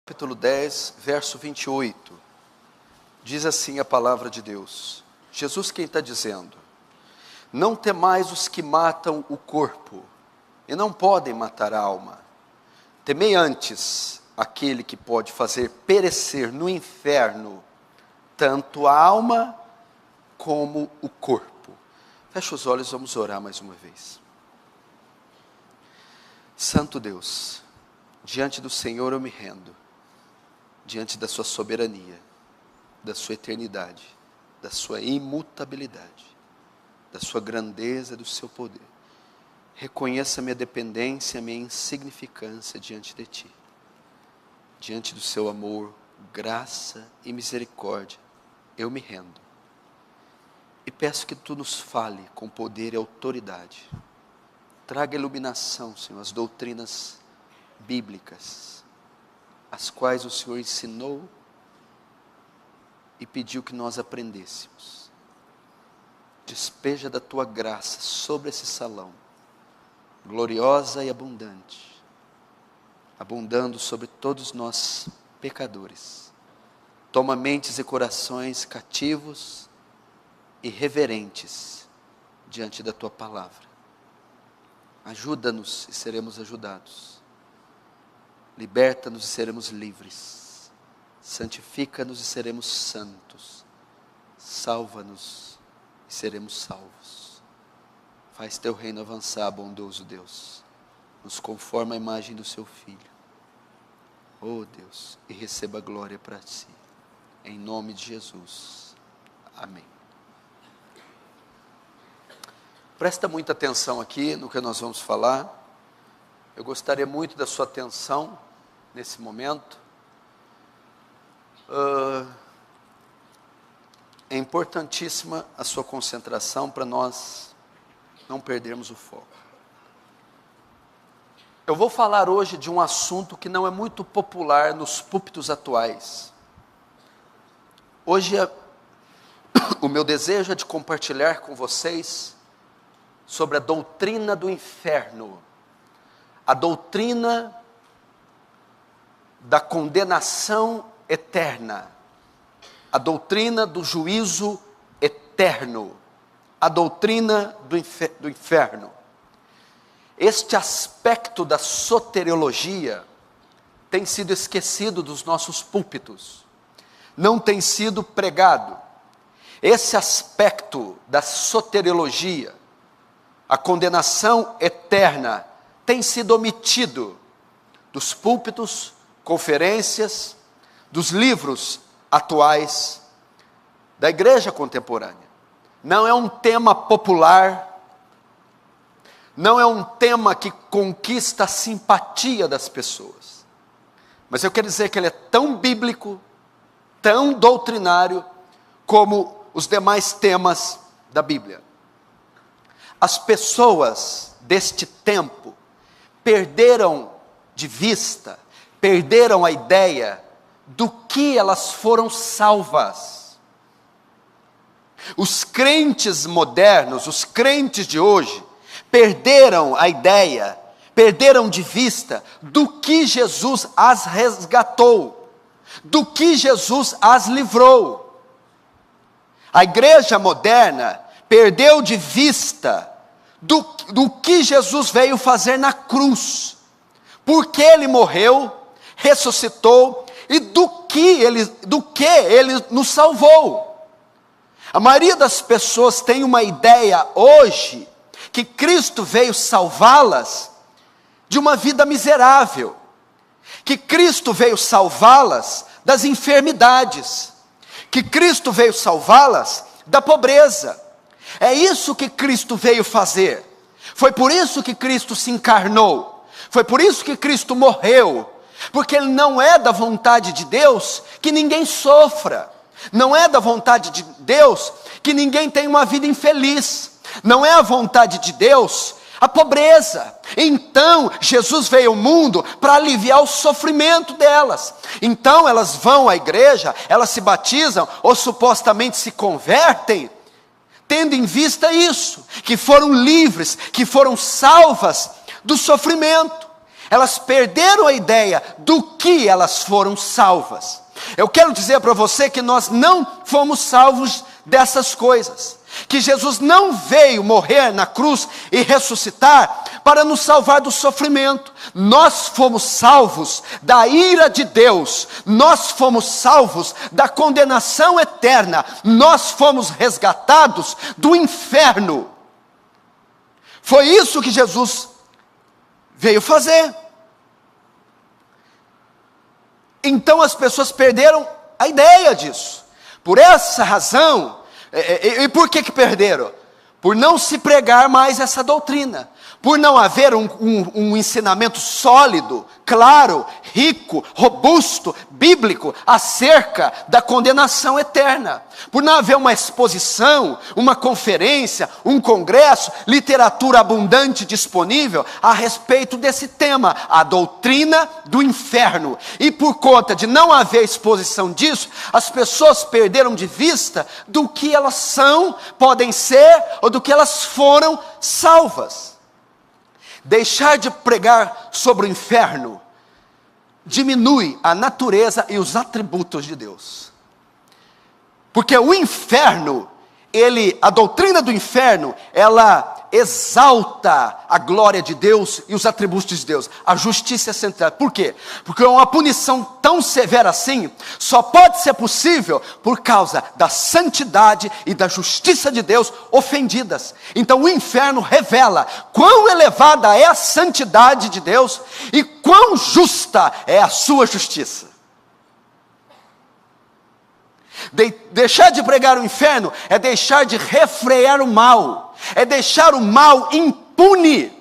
Capítulo 10, verso 28, diz assim a palavra de Deus. Jesus quem está dizendo: não temais os que matam o corpo, e não podem matar a alma. Temei antes aquele que pode fazer perecer no inferno, tanto a alma como o corpo. Fecha os olhos, vamos orar mais uma vez. Santo Deus, diante do Senhor eu me rendo. Diante da sua soberania, da sua eternidade, da sua imutabilidade, da sua grandeza, do seu poder. Reconheça minha dependência, minha insignificância diante de ti. Diante do seu amor, graça e misericórdia, eu me rendo. E peço que tu nos fale com poder e autoridade. Traga iluminação, Senhor, às doutrinas bíblicas, as quais o Senhor ensinou e pediu que nós aprendêssemos. Despeja da tua graça sobre esse salão, gloriosa e abundante, abundando sobre todos nós pecadores. Toma mentes e corações cativos e reverentes diante da tua palavra. Ajuda-nos e seremos ajudados. Liberta-nos e seremos livres. Santifica-nos e seremos santos. Salva-nos e seremos salvos. Faz teu reino avançar, bondoso Deus. Nos conforma a imagem do seu Filho. Oh Deus, e receba glória para si. Em nome de Jesus. Amém. Presta muita atenção aqui no que nós vamos falar. Eu gostaria muito da sua atenção nesse momento. É importantíssima a sua concentração para nós não perdermos o foco. Eu vou falar hoje de um assunto que não é muito popular nos púlpitos atuais. Hoje o meu desejo é de compartilhar com vocês sobre a doutrina do inferno, a doutrina da condenação eterna, a doutrina do juízo eterno, a doutrina do inferno. Este aspecto da soteriologia tem sido esquecido dos nossos púlpitos, não tem sido pregado. Esse aspecto da soteriologia, a condenação eterna, tem sido omitido dos púlpitos, conferências, dos livros atuais da igreja contemporânea. Não é um tema popular, não é um tema que conquista a simpatia das pessoas. Mas eu quero dizer que ele é tão bíblico, tão doutrinário, como os demais temas da Bíblia. As pessoas deste tempo perderam de vista, perderam a ideia do que elas foram salvas. Os crentes modernos, os crentes de hoje, perderam a ideia, perderam de vista do que Jesus as resgatou, do que Jesus as livrou. A igreja moderna perdeu de vista do que Jesus veio fazer na cruz, porque ele morreu, ressuscitou e do que ele nos salvou. A maioria das pessoas tem uma ideia hoje que Cristo veio salvá-las de uma vida miserável, que Cristo veio salvá-las das enfermidades, que Cristo veio salvá-las da pobreza. É isso que Cristo veio fazer. Foi por isso que Cristo se encarnou. Foi por isso que Cristo morreu. Porque Ele não é da vontade de Deus que ninguém sofra. Não é da vontade de Deus que ninguém tenha uma vida infeliz. Não é a vontade de Deus a pobreza. Então, Jesus veio ao mundo para aliviar o sofrimento delas. Então, elas vão à igreja, elas se batizam ou supostamente se convertem, tendo em vista isso, que foram livres, que foram salvas do sofrimento. Elas perderam a ideia do que elas foram salvas. Eu quero dizer para você que nós não fomos salvos dessas coisas. Que Jesus não veio morrer na cruz e ressuscitar para nos salvar do sofrimento. Nós fomos salvos da ira de Deus. Nós fomos salvos da condenação eterna. Nós fomos resgatados do inferno. Foi isso que Jesus veio fazer. Então as pessoas perderam a ideia disso. Por essa razão, e por que perderam? Por não se pregar mais essa doutrina. Por não haver um ensinamento sólido, claro, rico, robusto, bíblico, acerca da condenação eterna. Por não haver uma exposição, uma conferência, um congresso, literatura abundante disponível a respeito desse tema, a doutrina do inferno. E por conta de não haver exposição disso, as pessoas perderam de vista do que elas são, podem ser, ou do que elas foram salvas. Deixar de pregar sobre o inferno diminui a natureza e os atributos de Deus. Porque o inferno, a doutrina do inferno, ela exalta a glória de Deus e os atributos de Deus. A justiça é central. Por quê? Porque uma punição tão severa assim só pode ser possível por causa da santidade e da justiça de Deus ofendidas. Então o inferno revela quão elevada é a santidade de Deus e quão justa é a sua justiça. Deixar de pregar o inferno é deixar de refrear o mal, é deixar o mal impune.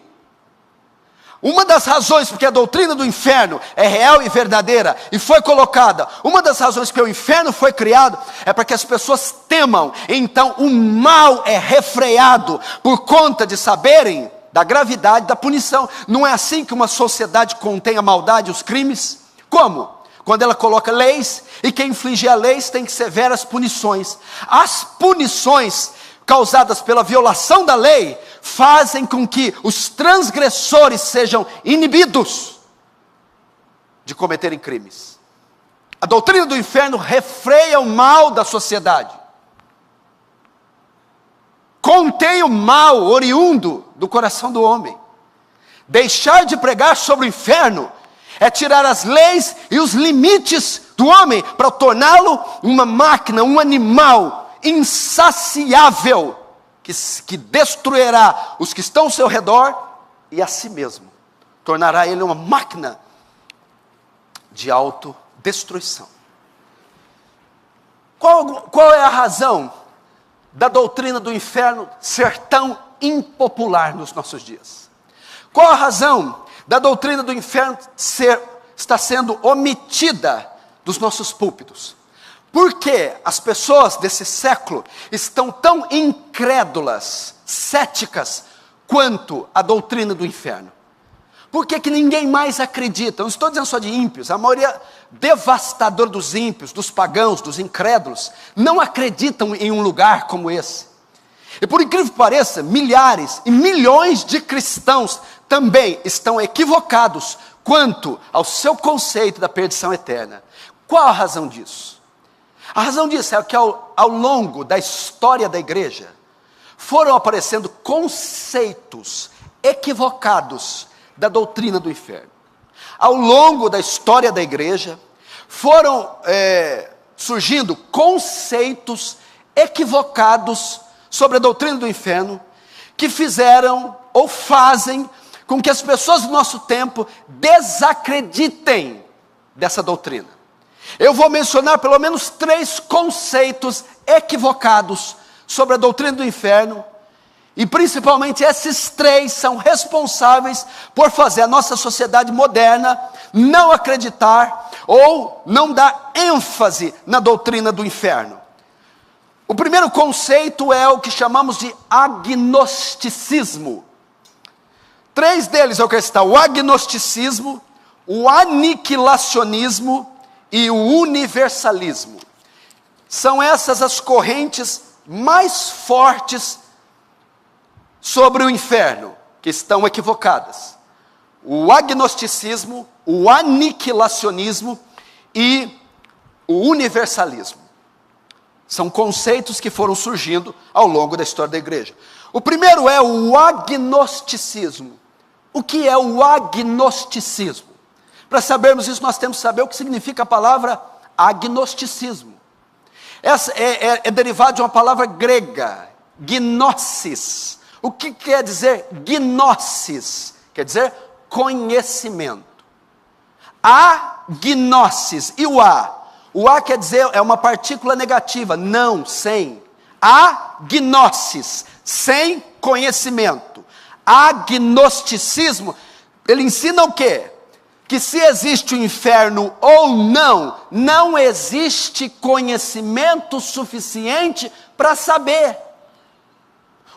Uma das razões porque a doutrina do inferno é real e verdadeira e foi colocada, uma das razões que o inferno foi criado é para que as pessoas temam. Então o mal é refreado por conta de saberem da gravidade da punição. Não é assim que uma sociedade contém a maldade e os crimes? Como? Quando ela coloca leis, e quem inflige a leis tem severas punições. As punições causadas pela violação da lei fazem com que os transgressores sejam inibidos de cometerem crimes. A doutrina do inferno refreia o mal da sociedade. Contém o mal oriundo do coração do homem. Deixar de pregar sobre o inferno é tirar as leis e os limites do homem para torná-lo uma máquina, um animal insaciável que destruirá os que estão ao seu redor e a si mesmo. Tornará ele uma máquina de autodestruição. Qual é a razão da doutrina do inferno ser tão impopular nos nossos dias? Qual a razão da doutrina do inferno está sendo omitida dos nossos púlpitos? Porque as pessoas desse século estão tão incrédulas, céticas, quanto a doutrina do inferno? Por que ninguém mais acredita? Não estou dizendo só de ímpios, a maioria devastadora dos ímpios, dos pagãos, dos incrédulos, não acreditam em um lugar como esse. E por incrível que pareça, milhares e milhões de cristãos também estão equivocados quanto ao seu conceito da perdição eterna. Qual a razão disso? A razão disso é que ao longo da história da igreja, foram aparecendo conceitos equivocados da doutrina do inferno. Ao longo da história da igreja, foram surgindo conceitos equivocados sobre a doutrina do inferno, que fizeram ou fazem com que as pessoas do nosso tempo desacreditem dessa doutrina. Eu vou mencionar pelo menos 3 conceitos equivocados sobre a doutrina do inferno, e principalmente esses 3 são responsáveis por fazer a nossa sociedade moderna não acreditar ou não dar ênfase na doutrina do inferno. O primeiro conceito é o que chamamos de agnosticismo. 3 deles é o que está: o agnosticismo, o aniquilacionismo e o universalismo. São essas as correntes mais fortes sobre o inferno, que estão equivocadas. o agnosticismo, o aniquilacionismo e o universalismo. São conceitos que foram surgindo ao longo da história da igreja. O primeiro é o agnosticismo. O que é o agnosticismo? Para sabermos isso, nós temos que saber o que significa a palavra agnosticismo. Essa é derivado de uma palavra grega, gnosis. O que quer dizer gnosis? Quer dizer conhecimento. Agnosis. E o A? O A quer dizer, é uma partícula negativa, não, sem. Agnosis, sem conhecimento. Agnosticismo, ele ensina o quê? Que se existe o inferno ou não, não existe conhecimento suficiente para saber.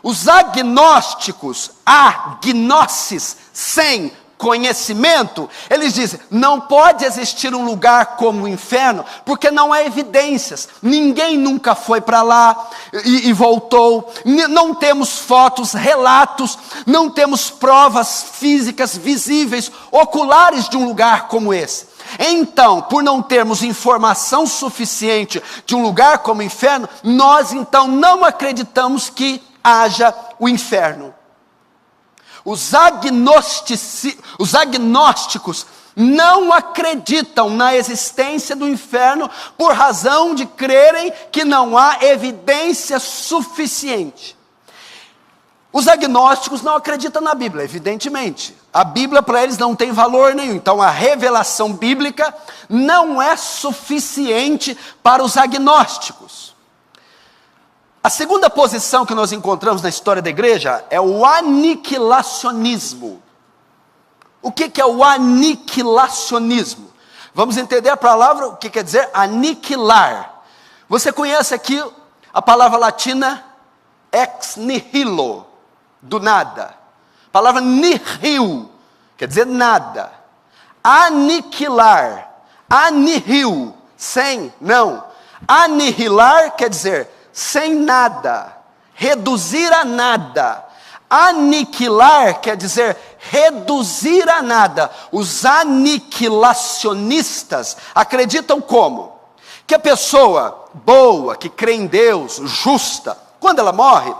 Os agnósticos, agnosis, sem conhecimento, eles dizem, não pode existir um lugar como o inferno, porque não há evidências, ninguém nunca foi para lá e voltou, não temos fotos, relatos, não temos provas físicas, visíveis, oculares de um lugar como esse. Então, por não termos informação suficiente de um lugar como o inferno, nós então não acreditamos que haja o inferno. Os agnósticos não acreditam na existência do inferno por razão de crerem que não há evidência suficiente. Os agnósticos não acreditam na Bíblia, evidentemente. A Bíblia para eles não tem valor nenhum. Então a revelação bíblica não é suficiente para os agnósticos. A segunda posição que nós encontramos na história da igreja é o aniquilacionismo. O que é o aniquilacionismo? Vamos entender a palavra, o que quer dizer aniquilar. Você conhece aqui a palavra latina ex nihilo, do nada. A palavra nihil, quer dizer nada. Aniquilar, anihil, sem, não. Anihilar quer dizer sem nada, reduzir a nada. Aniquilar quer dizer reduzir a nada. Os aniquilacionistas acreditam como? Que a pessoa boa, que crê em Deus, justa, quando ela morre,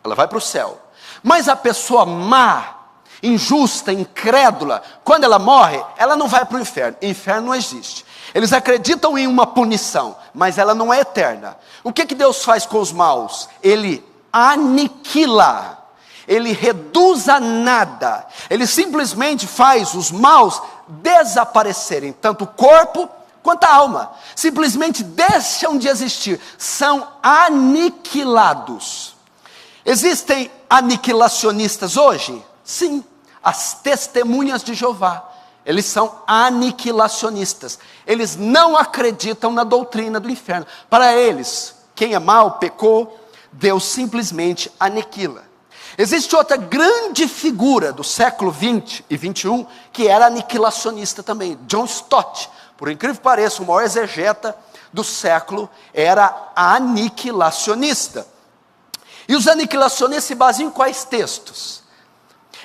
ela vai para o céu. Mas a pessoa má, injusta, incrédula, quando ela morre, ela não vai para o inferno. Inferno não existe. Eles acreditam em uma punição, mas ela não é eterna. O que Deus faz com os maus? Ele aniquila, ele reduz a nada, ele simplesmente faz os maus desaparecerem, tanto o corpo quanto a alma, simplesmente deixam de existir, são aniquilados. Existem aniquilacionistas hoje? Sim, as testemunhas de Jeová. Eles são aniquilacionistas. Eles não acreditam na doutrina do inferno. Para eles, quem é mau, pecou, Deus simplesmente aniquila. Existe outra grande figura do século 20 e 21, que era aniquilacionista também, John Stott. Por incrível que pareça, o maior exegeta do século era aniquilacionista. E os aniquilacionistas se baseiam em quais textos?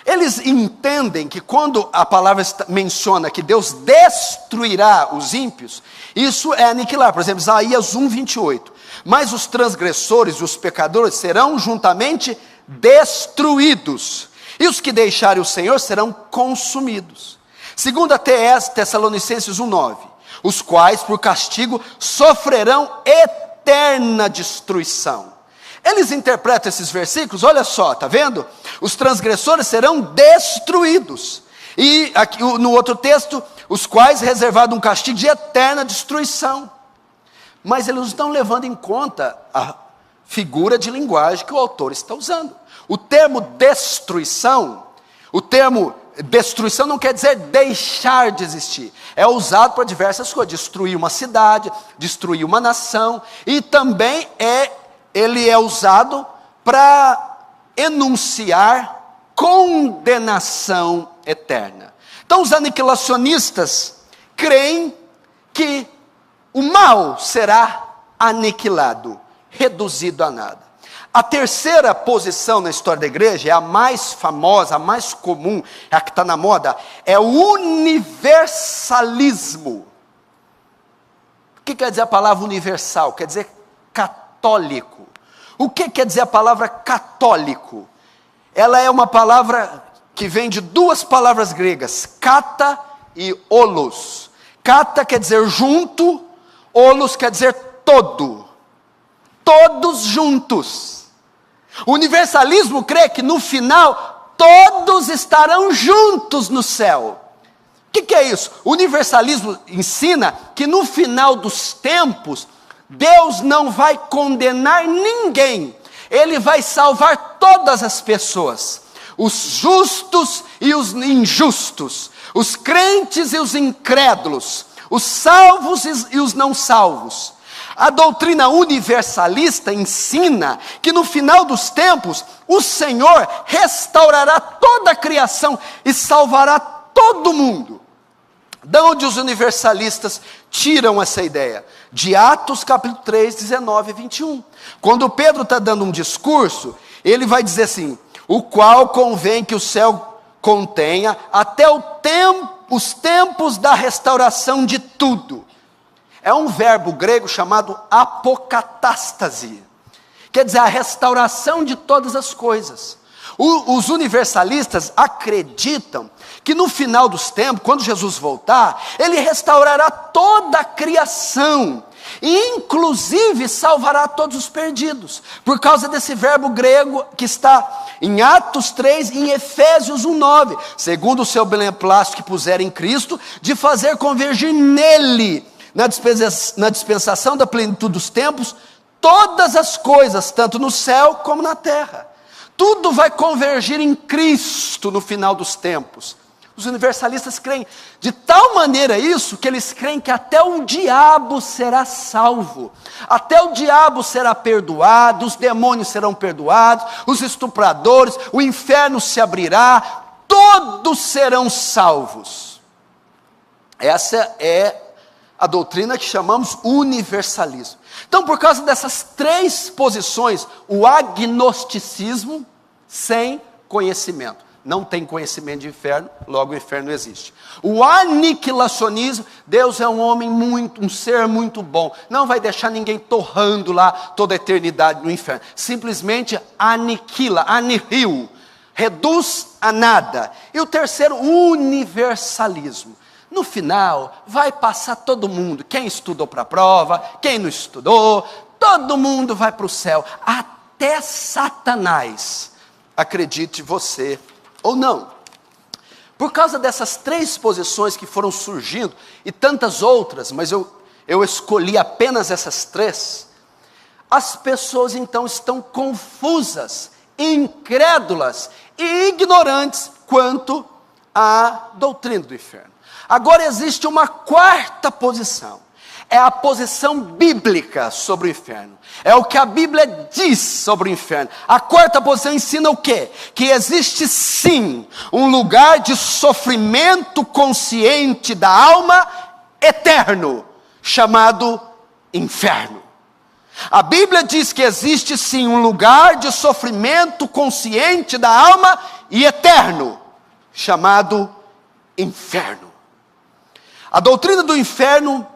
Eles entendem que quando a palavra menciona que Deus destruirá os ímpios, isso é aniquilar. Por exemplo, Isaías 1:28. Mas os transgressores e os pecadores serão juntamente destruídos, e os que deixarem o Senhor serão consumidos. Segundo a Tessalonicenses 1:9. Os quais por castigo sofrerão eterna destruição. Eles interpretam esses versículos, olha só, está vendo? Os transgressores serão destruídos. E aqui, no outro texto, os quais reservado um castigo de eterna destruição. Mas eles não estão levando em conta a figura de linguagem que o autor está usando. O termo destruição não quer dizer deixar de existir. É usado para diversas coisas, destruir uma cidade, destruir uma nação, e também ele é usado para enunciar condenação eterna. Então os aniquilacionistas creem que o mal será aniquilado, reduzido a nada. A terceira posição na história da igreja, é a mais famosa, a mais comum, é a que está na moda, é o universalismo. O que quer dizer a palavra universal? Quer dizer católico. O que quer dizer a palavra católico? Ela é uma palavra que vem de duas palavras gregas, kata e olos. Kata quer dizer junto, olos quer dizer todo. Todos juntos. O universalismo crê que no final todos estarão juntos no céu. O que é isso? O universalismo ensina que no final dos tempos, Deus não vai condenar ninguém. Ele vai salvar todas as pessoas. Os justos e os injustos. Os crentes e os incrédulos. Os salvos e os não salvos. A doutrina universalista ensina que no final dos tempos, o Senhor restaurará toda a criação e salvará todo mundo. De onde os universalistas tiram essa ideia? De Atos capítulo 3, 19 e 21. Quando Pedro está dando um discurso, ele vai dizer assim: o qual convém que o céu contenha até os tempos da restauração de tudo. É um verbo grego chamado apocatástase. Quer dizer, a restauração de todas as coisas. Os universalistas acreditam que no final dos tempos, quando Jesus voltar, Ele restaurará toda a criação. E inclusive salvará todos os perdidos. Por causa desse verbo grego que está em Atos 3 e em Efésios 1:9. Segundo o seu beneplácito que puser em Cristo, de fazer convergir nele, na dispensação da plenitude dos tempos, todas as coisas, tanto no céu como na terra. Tudo vai convergir em Cristo no final dos tempos. Os universalistas creem de tal maneira isso, que eles creem que até o diabo será salvo. Até o diabo será perdoado, os demônios serão perdoados, os estupradores, o inferno se abrirá, todos serão salvos. Essa é a doutrina que chamamos universalismo. Então, por causa dessas três posições, o agnosticismo sem conhecimento. Não tem conhecimento de inferno, logo o inferno não existe. O aniquilacionismo, Deus é um ser muito bom. Não vai deixar ninguém torrando lá toda a eternidade no inferno. Simplesmente anihila, reduz a nada. E o terceiro, universalismo. No final, vai passar todo mundo. Quem estudou para a prova, quem não estudou, todo mundo vai para o céu. Até Satanás, acredite você ou não. Por causa dessas três posições que foram surgindo, e tantas outras, mas eu escolhi apenas essas três, as pessoas então estão confusas, incrédulas e ignorantes quanto à doutrina do inferno. Agora existe uma quarta posição, é a posição bíblica sobre o inferno, é o que a Bíblia diz sobre o inferno. A quarta posição ensina o quê? Que existe sim um lugar de sofrimento consciente da alma eterno, chamado inferno. A Bíblia diz que existe sim um lugar de sofrimento consciente da alma e eterno, chamado inferno. A doutrina do inferno,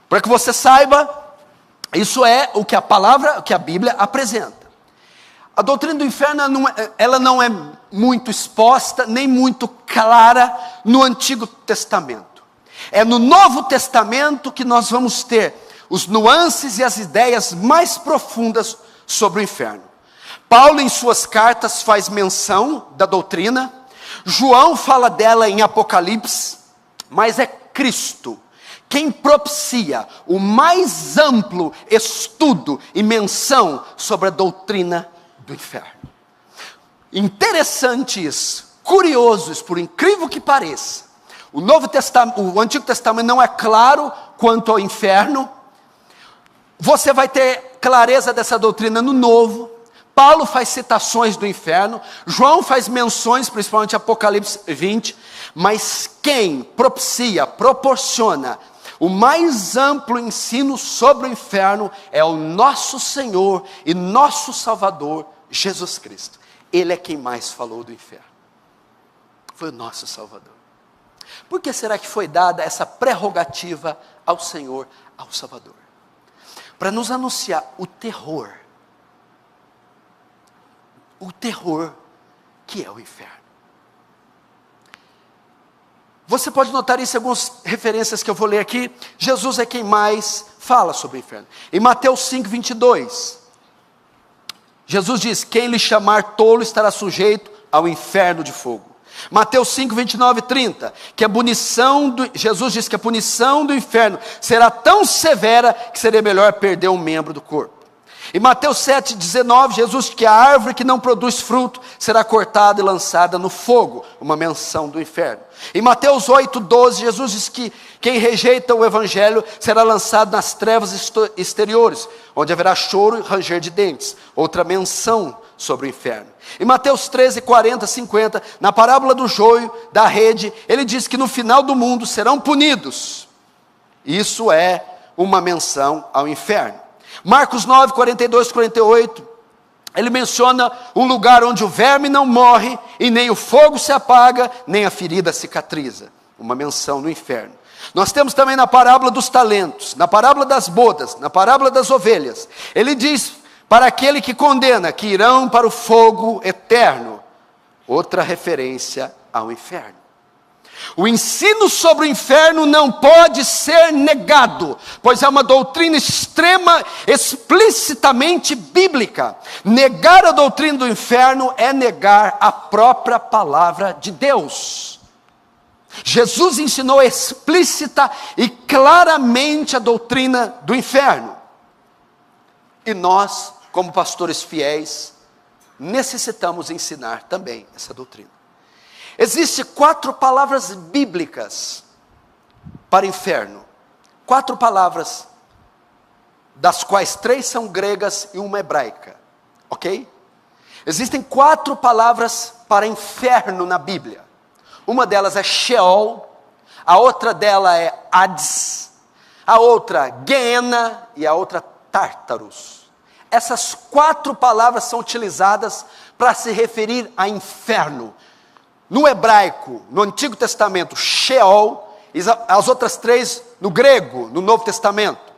para que você saiba, isso é o que a Bíblia apresenta. A doutrina do inferno, ela não é muito exposta, nem muito clara no Antigo Testamento. É no Novo Testamento que nós vamos ter os nuances e as ideias mais profundas sobre o inferno. Paulo, em suas cartas, faz menção da doutrina. João fala dela em Apocalipse. Mas é Cristo quem propicia o mais amplo estudo e menção sobre a doutrina do inferno. Interessante isso, curioso isso, por incrível que pareça. O Antigo Testamento não é claro quanto ao inferno. Você vai ter clareza dessa doutrina no Novo. Paulo faz citações do inferno, João faz menções, principalmente Apocalipse 20, mas quem propicia, proporciona O mais amplo ensino sobre o inferno é o nosso Senhor e nosso Salvador, Jesus Cristo. Ele é quem mais falou do inferno. Foi o nosso Salvador. Por que será que foi dada essa prerrogativa ao Senhor, ao Salvador? Para nos anunciar o terror que é o inferno. Você pode notar isso em algumas referências que eu vou ler aqui. Jesus é quem mais fala sobre o inferno. Em Mateus 5, 22, Jesus diz: quem lhe chamar tolo estará sujeito ao inferno de fogo. Mateus 5, 29 e 30, Jesus diz que a punição do inferno será tão severa que seria melhor perder um membro do corpo. Em Mateus 7, 19, Jesus diz que a árvore que não produz fruto será cortada e lançada no fogo, uma menção do inferno. Em Mateus 8, 12, Jesus diz que quem rejeita o evangelho será lançado nas trevas exteriores, onde haverá choro e ranger de dentes, outra menção sobre o inferno. Em Mateus 13, 40, 50, na parábola do joio, da rede, ele diz que no final do mundo serão punidos. Isso é uma menção ao inferno. Marcos 9, 42, 48, ele menciona um lugar onde o verme não morre, e nem o fogo se apaga, nem a ferida cicatriza. Uma menção no inferno. Nós temos também na parábola dos talentos, na parábola das bodas, na parábola das ovelhas. Ele diz para aquele que condena, que irão para o fogo eterno. Outra referência ao inferno. O ensino sobre o inferno não pode ser negado, pois é uma doutrina explicitamente bíblica. Negar a doutrina do inferno é negar a própria palavra de Deus. Jesus ensinou explícita e claramente a doutrina do inferno. E nós, como pastores fiéis, necessitamos ensinar também essa doutrina. Existem 4 palavras bíblicas para inferno. 4 palavras, das quais 3 são gregas e uma hebraica. Ok? Existem 4 palavras para inferno na Bíblia. Uma delas é Sheol, a outra dela é Hades, a outra Geena e a outra Tártaros. Essas 4 palavras são utilizadas para se referir a inferno. No hebraico, no Antigo Testamento, Sheol, e as outras 3 no grego, no Novo Testamento.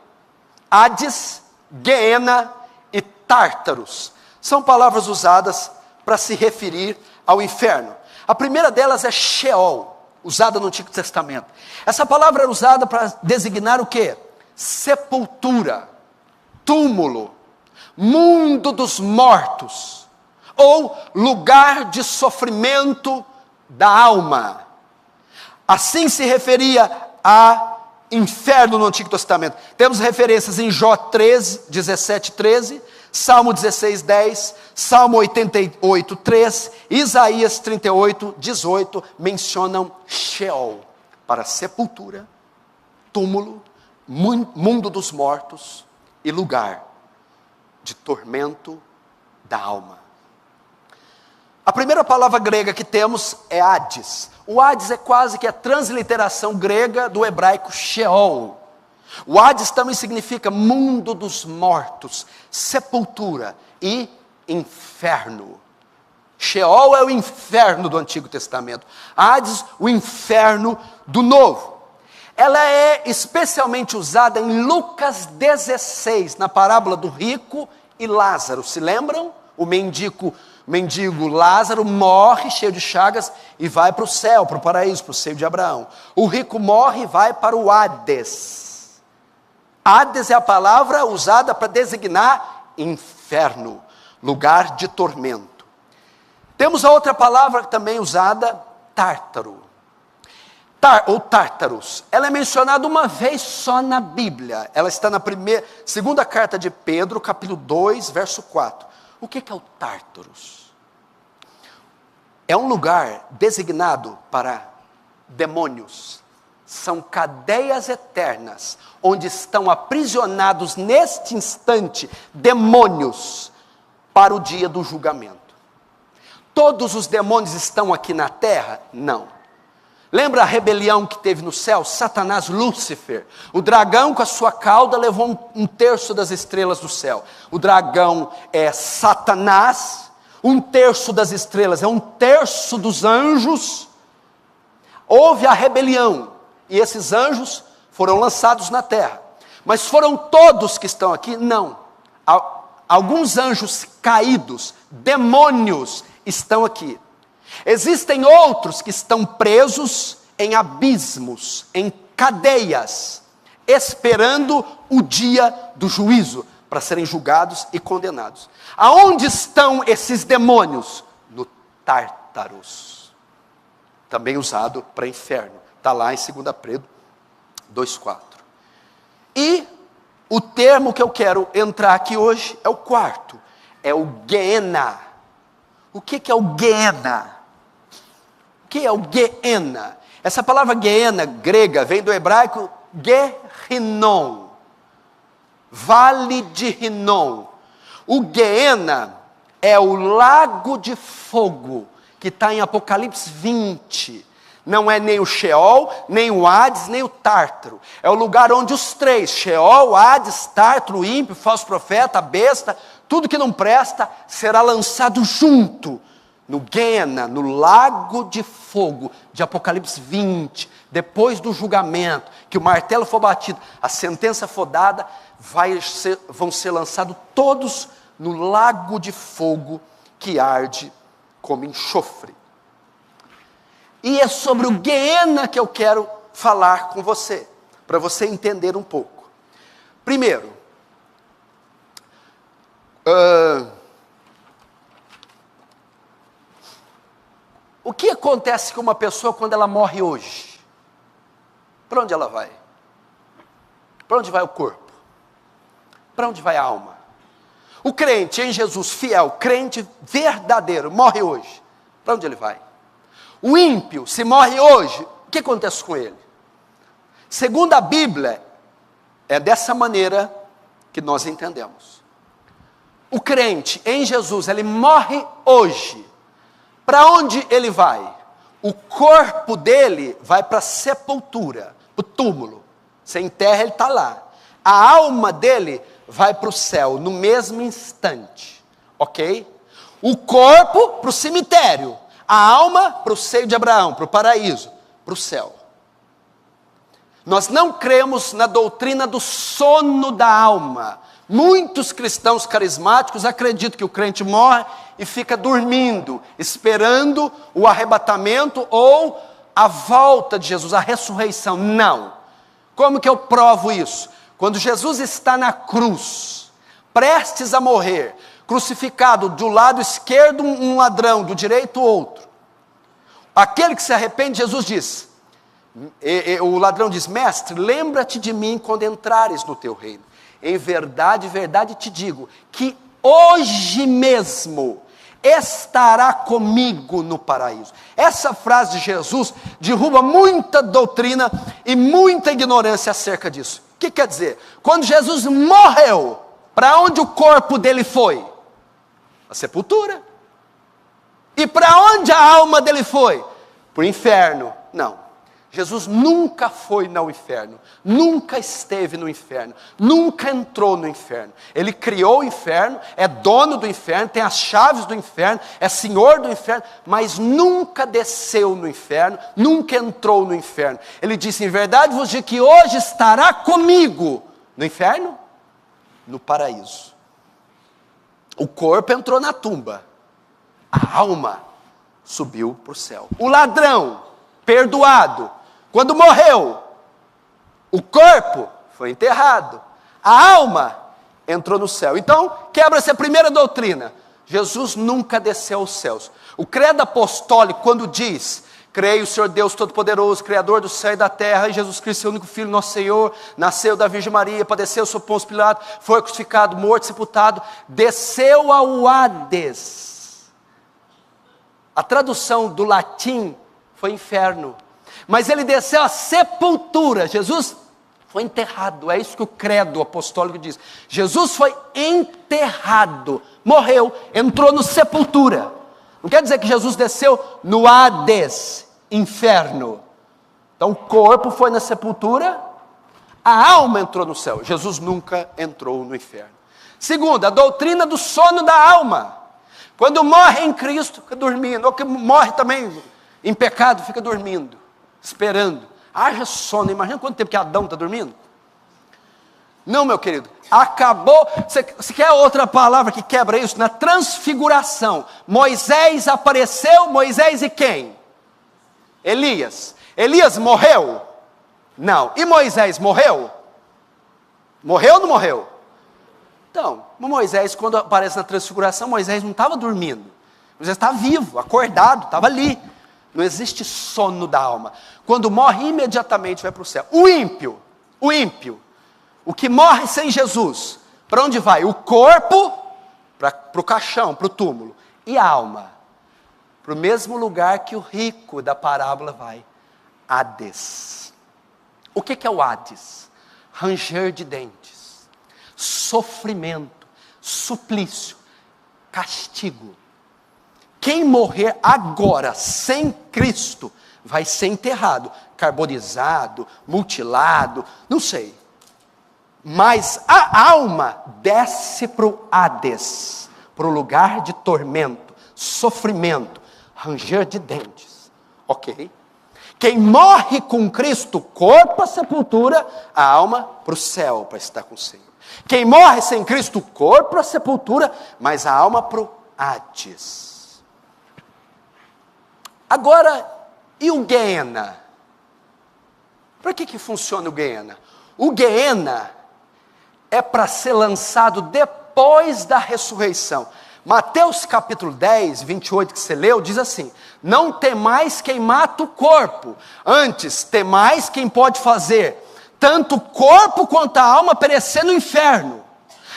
Hades, Geena e Tártaros. São palavras usadas para se referir ao inferno. A primeira delas é Sheol, usada no Antigo Testamento. Essa palavra era usada para designar o quê? Sepultura, túmulo, mundo dos mortos, ou lugar de sofrimento da alma. Assim se referia a inferno no Antigo Testamento. Temos referências em Jó 13, 17, 13, Salmo 16, 10, Salmo 88, 3, Isaías 38, 18, mencionam Sheol, para sepultura, túmulo, mundo dos mortos e lugar de tormento da alma. A primeira palavra grega que temos é Hades. O Hades é quase que a transliteração grega do hebraico Sheol. O Hades também significa mundo dos mortos, sepultura e inferno. Sheol é o inferno do Antigo Testamento. Hades, o inferno do Novo. Ela é especialmente usada em Lucas 16, na parábola do rico e Lázaro. Se lembram? O mendigo Lázaro morre cheio de chagas e vai para o céu, para o paraíso, para o seio de Abraão. O rico morre e vai para o Hades. Hades é a palavra usada para designar inferno, lugar de tormento. Temos a outra palavra também usada, Tártaro, ou Tártaros. Ela é mencionada uma vez só na Bíblia. Ela está na segunda carta de Pedro, capítulo 2, verso 4. O que é o Tártaros? É um lugar designado para demônios. São cadeias eternas, onde estão aprisionados neste instante demônios para o dia do julgamento. Todos os demônios estão aqui na terra? Não. Lembra a rebelião que teve no céu? Satanás, Lúcifer. O dragão com a sua cauda levou um terço das estrelas do céu. O dragão é Satanás, um terço das estrelas é um terço dos anjos. Houve a rebelião e esses anjos foram lançados na terra. Mas foram todos que estão aqui? Não. Alguns anjos caídos, demônios, estão aqui. Existem outros que estão presos em abismos, em cadeias, esperando o dia do juízo, para serem julgados e condenados. Aonde estão esses demônios? No Tártaros, também usado para inferno. Está lá em 2 Pedro 2,4. E o termo que eu quero entrar aqui hoje é o quarto, é o Guiena. O que é o Guiena? O que é o Guiena? Essa palavra Guiena grega vem do hebraico Guerrinon, vale de Rinom. O Guiena é o lago de fogo que está em Apocalipse 20. Não é nem o Sheol, nem o Hades, nem o Tártaro. É o lugar onde os três, Sheol, Hades, Tártaro, o ímpio, o falso profeta, a besta, tudo que não presta, será lançado junto no Guiena, no lago de fogo, de Apocalipse 20, depois do julgamento, que o martelo for batido, a sentença for dada, vão ser lançados todos no lago de fogo que arde como enxofre. E é sobre o Guiena que eu quero falar com você, para você entender um pouco. Primeiro, o que acontece com uma pessoa quando ela morre hoje? Para onde ela vai? Para onde vai o corpo? Para onde vai a alma? O crente em Jesus, fiel, crente verdadeiro, morre hoje. Para onde ele vai? O ímpio, se morre hoje, o que acontece com ele? Segundo a Bíblia, é dessa maneira que nós entendemos. O crente em Jesus, ele morre hoje. Para onde ele vai? O corpo dele vai para a sepultura, para o túmulo. Você enterra, ele está lá. A alma dele vai para o céu, no mesmo instante. Ok? O corpo para o cemitério. A alma para o seio de Abraão, para o paraíso, para o céu. Nós não cremos na doutrina do sono da alma. Muitos cristãos carismáticos acreditam que o crente morre e fica dormindo, esperando o arrebatamento ou a volta de Jesus, a ressurreição. Não. Como que eu provo isso? Quando Jesus está na cruz, prestes a morrer, crucificado, do lado esquerdo um ladrão, do direito outro. Aquele que se arrepende, Jesus diz, o ladrão diz, mestre, lembra-te de mim quando entrares no teu reino. Em verdade, verdade te digo, que hoje mesmo estará comigo no paraíso. Essa frase de Jesus derruba muita doutrina e muita ignorância acerca disso. O que quer dizer? Quando Jesus morreu, para onde o corpo dele foi? A sepultura. E para onde a alma dele foi? Para o inferno. Não. Jesus nunca foi no inferno, nunca esteve no inferno, nunca entrou no inferno. Ele criou o inferno, é dono do inferno, tem as chaves do inferno, é senhor do inferno, mas nunca desceu no inferno, nunca entrou no inferno. Ele disse, em verdade vos digo que hoje estará comigo no inferno, no paraíso. O corpo entrou na tumba, a alma subiu para o céu. O ladrão, perdoado, quando morreu, o corpo foi enterrado, a alma entrou no céu. Então, quebra-se a primeira doutrina. Jesus nunca desceu aos céus. O credo apostólico, quando diz, creio, Senhor Deus Todo-Poderoso, Criador do céu e da terra, e Jesus Cristo, seu único Filho, nosso Senhor, nasceu da Virgem Maria, padeceu sob Pôncio Pilato, foi crucificado, morto, sepultado, desceu ao Hades. A tradução do latim foi inferno. Mas ele desceu à sepultura. Jesus foi enterrado. É isso que o credo apostólico diz. Jesus foi enterrado. Morreu. Entrou no sepultura. Não quer dizer que Jesus desceu no Hades, inferno. Então o corpo foi na sepultura, a alma entrou no céu. Jesus nunca entrou no inferno. Segundo, a doutrina do sono da alma. Quando morre em Cristo, fica dormindo. Ou que morre também em pecado, fica dormindo, esperando. Haja sono. Imagina quanto tempo que Adão está dormindo. Não, meu querido. Acabou. Você quer outra palavra que quebra isso? Na transfiguração. Moisés apareceu. Moisés e quem? Elias. Elias morreu? Não. E Moisés morreu? Morreu ou não morreu? Então, Moisés, quando aparece na transfiguração, Moisés não estava dormindo. Moisés estava vivo, acordado, estava ali. Não existe sono da alma. Quando morre, imediatamente vai para o céu. O ímpio, o que morre sem Jesus, para onde vai? O corpo, para o caixão, para o túmulo. E a alma? Para o mesmo lugar que o rico da parábola vai. Hades. O que é o Hades? Ranger de dentes, sofrimento, suplício, castigo. Quem morrer agora sem Cristo vai ser enterrado, carbonizado, mutilado, não sei. Mas a alma desce para o Hades, para o lugar de tormento, sofrimento, ranger de dentes. Ok? Quem morre com Cristo, corpo à sepultura, a alma para o céu, para estar com o Senhor. Quem morre sem Cristo, corpo à sepultura, mas a alma para o Hades. Agora, e o Guiena? Para que funciona o Guiena? O Guiena é para ser lançado depois da ressurreição. Mateus capítulo 10, 28 que você leu, diz assim: não temais quem mata o corpo, antes temais quem pode fazer tanto o corpo quanto a alma perecer no inferno.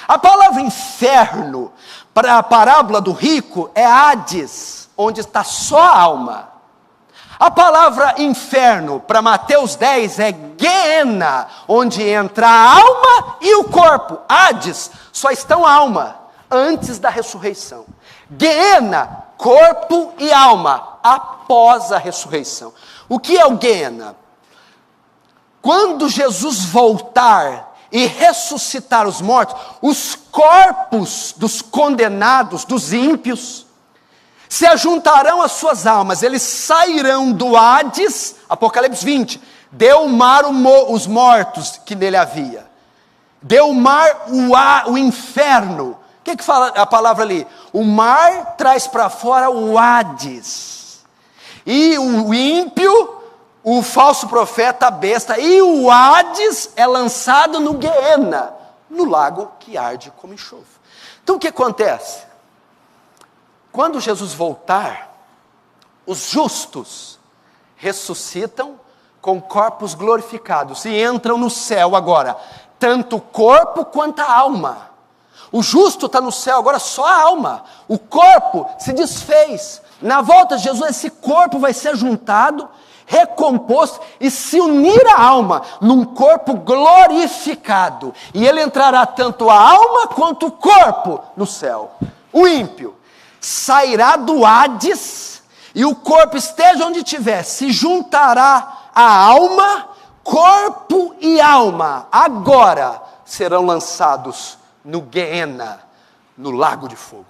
A palavra inferno, para a parábola do rico, é Hades, onde está só a alma. A palavra inferno, para Mateus 10, é Guiena, onde entra a alma e o corpo. Hades, só estão a alma, antes da ressurreição. Guiena, corpo e alma, após a ressurreição. O que é o Guiena? Quando Jesus voltar e ressuscitar os mortos, os corpos dos condenados, dos ímpios, se ajuntarão às suas almas, eles sairão do Hades, Apocalipse 20, deu o mar os mortos que nele havia, deu o mar o inferno. O que fala a palavra ali? O mar traz para fora o Hades, e o ímpio, o falso profeta, a besta, e o Hades é lançado no Guiena, no lago que arde como enxofre. Então o que acontece? Quando Jesus voltar, os justos ressuscitam com corpos glorificados e entram no céu agora, tanto o corpo quanto a alma. O justo está no céu agora, só a alma. O corpo se desfez. Na volta de Jesus, esse corpo vai ser juntado, recomposto e se unir à alma num corpo glorificado. E ele entrará tanto a alma quanto o corpo no céu. O ímpio sairá do Hades e o corpo, esteja onde estiver, se juntará à alma, corpo e alma. Agora serão lançados no Guiena, no lago de fogo.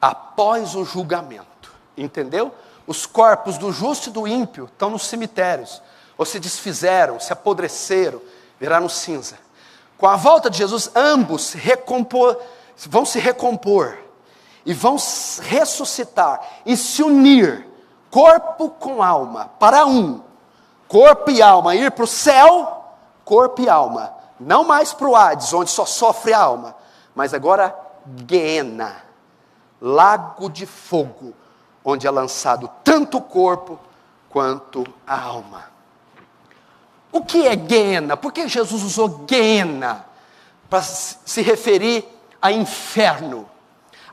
Após o julgamento, entendeu? Os corpos do justo e do ímpio estão nos cemitérios, ou se desfizeram, se apodreceram, viraram cinza. Com a volta de Jesus, ambos vão se recompor, e vão ressuscitar, e se unir, corpo com alma, para um, corpo e alma, ir para o céu, corpo e alma, não mais para o Hades, onde só sofre a alma, mas agora Guiena, lago de fogo, onde é lançado tanto o corpo quanto a alma. O que é Guiena? Por que Jesus usou Guiena para se referir a inferno?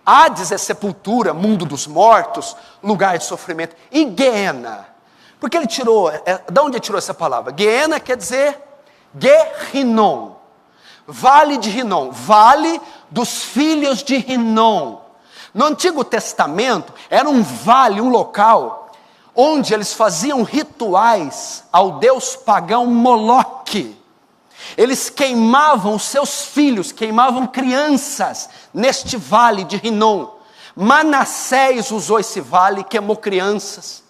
Hades é sepultura, mundo dos mortos, lugar de sofrimento. E Guiena? Porque ele tirou, de onde ele tirou essa palavra? Guiena quer dizer Guerrinom, vale de Rinom, vale dos filhos de Rinom. No Antigo Testamento, era um vale, um local, onde eles faziam rituais ao deus pagão Moloque. Eles queimavam os seus filhos, queimavam crianças neste vale de Rinom. Manassés usou esse vale, queimou crianças.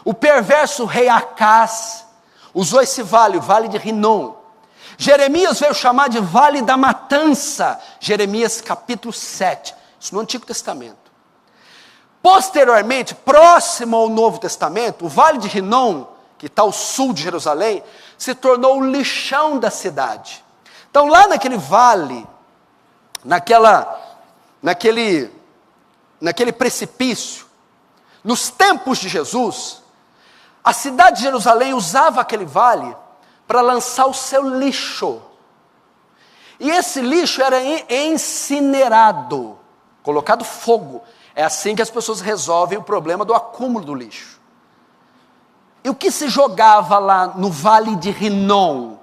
O perverso rei Acás usou esse vale, o vale de Rinom. Jeremias veio chamar de vale da matança, Jeremias capítulo 7, isso no Antigo Testamento. Posteriormente, próximo ao Novo Testamento, o vale de Rinom, que está ao sul de Jerusalém, se tornou o lixão da cidade. Então lá naquele vale, naquele precipício, nos tempos de Jesus, a cidade de Jerusalém usava aquele vale para lançar o seu lixo. E esse lixo era incinerado, colocado fogo. É assim que as pessoas resolvem o problema do acúmulo do lixo. E o que se jogava lá no vale de Rinom,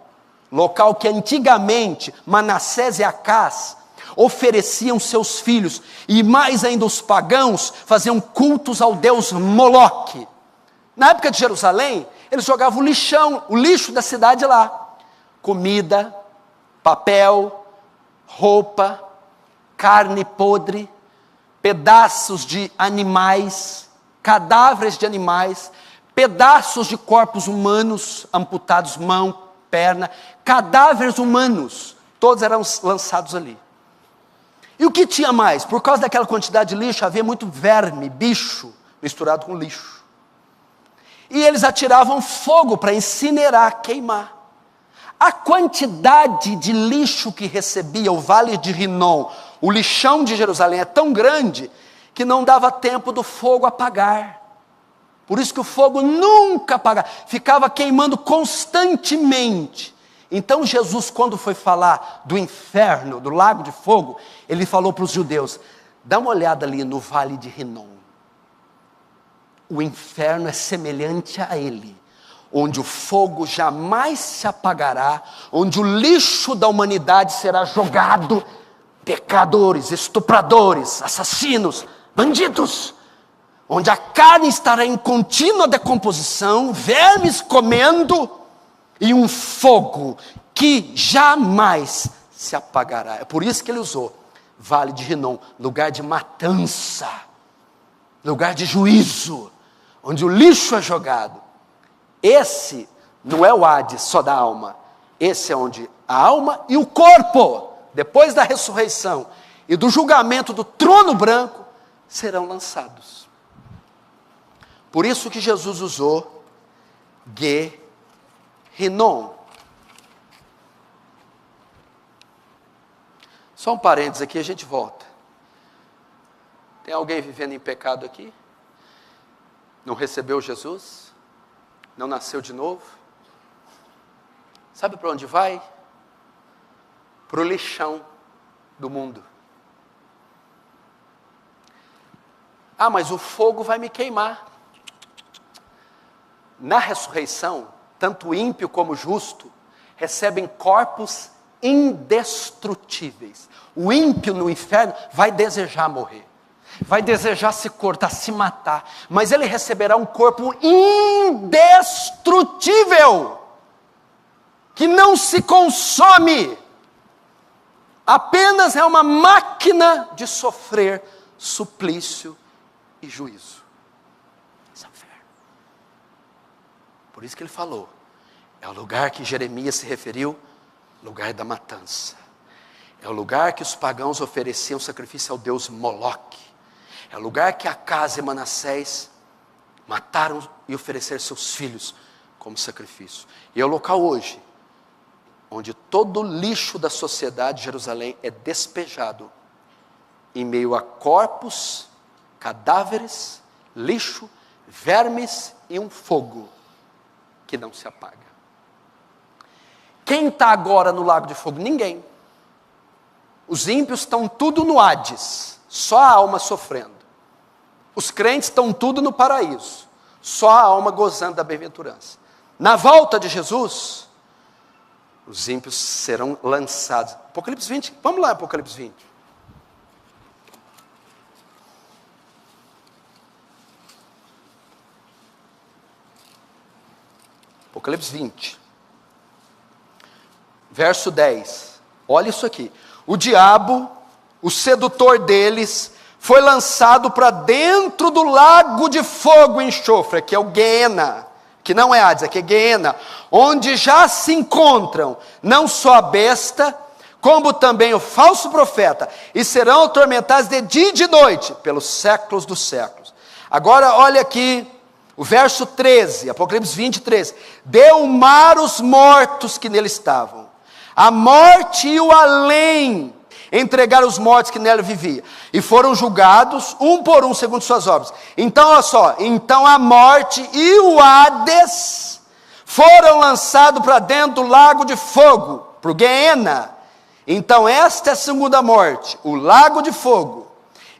local que antigamente Manassés e Acás ofereciam seus filhos, e mais ainda os pagãos faziam cultos ao deus Moloque. Na época de Jerusalém, eles jogavam o lixo da cidade lá. Comida, papel, roupa, carne podre, pedaços de animais, cadáveres de animais, pedaços de corpos humanos, amputados, mão, perna, cadáveres humanos, todos eram lançados ali. E o que tinha mais? Por causa daquela quantidade de lixo, havia muito verme, bicho, misturado com lixo. E eles atiravam fogo para incinerar, queimar. A quantidade de lixo que recebia o vale de Rinom, o lixão de Jerusalém, é tão grande que não dava tempo do fogo apagar. Por isso que o fogo nunca apagava, ficava queimando constantemente. Então Jesus, quando foi falar do inferno, do lago de fogo, ele falou para os judeus: dá uma olhada ali no vale de Rinom. O inferno é semelhante a ele, onde o fogo jamais se apagará, onde o lixo da humanidade será jogado, pecadores, estupradores, assassinos, bandidos, onde a carne estará em contínua decomposição, vermes comendo, e um fogo que jamais se apagará. É por isso que ele usou vale de Rinom, lugar de matança, lugar de juízo, onde o lixo é jogado. Esse não é o Hades só da alma, esse é onde a alma e o corpo, depois da ressurreição e do julgamento do trono branco, serão lançados. Por isso que Jesus usou Rinom. Só um parênteses aqui, a gente volta. Tem alguém vivendo em pecado aqui? Não recebeu Jesus? Não nasceu de novo? Sabe para onde vai? Para o lixão do mundo. Ah, mas o fogo vai me queimar. Na ressurreição, tanto o ímpio como o justo recebem corpos indestrutíveis. O ímpio no inferno vai desejar morrer, vai desejar se cortar, se matar, mas ele receberá um corpo indestrutível, que não se consome, apenas é uma máquina de sofrer suplício e juízo. Por isso que ele falou, é o lugar que Jeremias se referiu, lugar da matança. É o lugar que os pagãos ofereciam sacrifício ao deus Moloque. É o lugar que Acás e Manassés mataram e ofereceram seus filhos como sacrifício. E é o local hoje, onde todo o lixo da sociedade de Jerusalém é despejado, em meio a corpos, cadáveres, lixo, vermes e um fogo que não se apaga. Quem está agora no lago de fogo? Ninguém. Os ímpios estão tudo no Hades, só a alma sofrendo. Os crentes estão tudo no paraíso, só a alma gozando da bem-aventurança. Na volta de Jesus, os ímpios serão lançados. Apocalipse 20, vamos lá, Apocalipse 20. Apocalipse 20, verso 10. Olha isso aqui. O diabo, o sedutor deles, foi lançado para dentro do lago de fogo e enxofre, que é o Guiena, que não é Hades, aqui é Guiena, onde já se encontram não só a besta, como também o falso profeta, e serão atormentados de dia e de noite, pelos séculos dos séculos. Agora olha aqui, o verso 13, Apocalipse 20, 13. Deu o mar os mortos que nele estavam, a morte e o além entregaram os mortos que nela viviam, e foram julgados, um por um, segundo suas obras. Então, olha só, então a morte e o Hades foram lançados para dentro do lago de fogo, para o Guiena. Então esta é a segunda morte, o lago de fogo.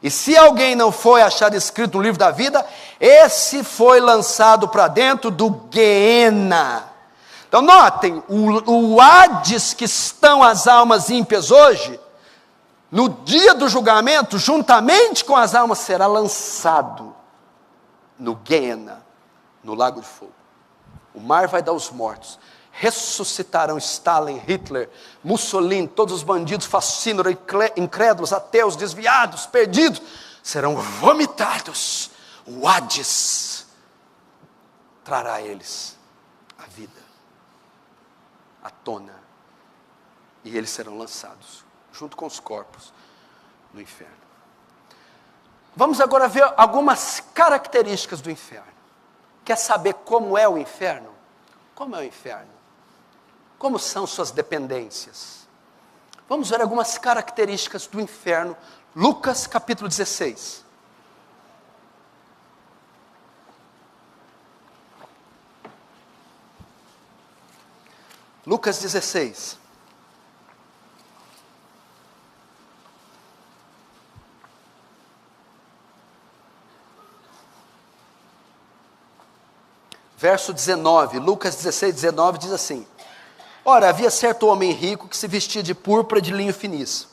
E se alguém não foi achado escrito no livro da vida, esse foi lançado para dentro do Guiena. Então notem, o Hades que estão as almas ímpias hoje, no dia do julgamento, juntamente com as almas, será lançado no Guiena, no lago de fogo. O mar vai dar os mortos. Ressuscitarão Stalin, Hitler, Mussolini, todos os bandidos, fascínoros, incrédulos, ateus, desviados, perdidos, serão vomitados. O Hades trará a eles a vida, à tona, e eles serão lançados, junto com os corpos, no inferno. Vamos agora ver algumas características do inferno. Quer saber como é o inferno? Como é o inferno? Como são suas dependências? Vamos ver algumas características do inferno. Lucas capítulo 16. Lucas 16. Verso 19, Lucas 16, 19 diz assim: Ora, havia certo homem rico que se vestia de púrpura de linho finíssimo,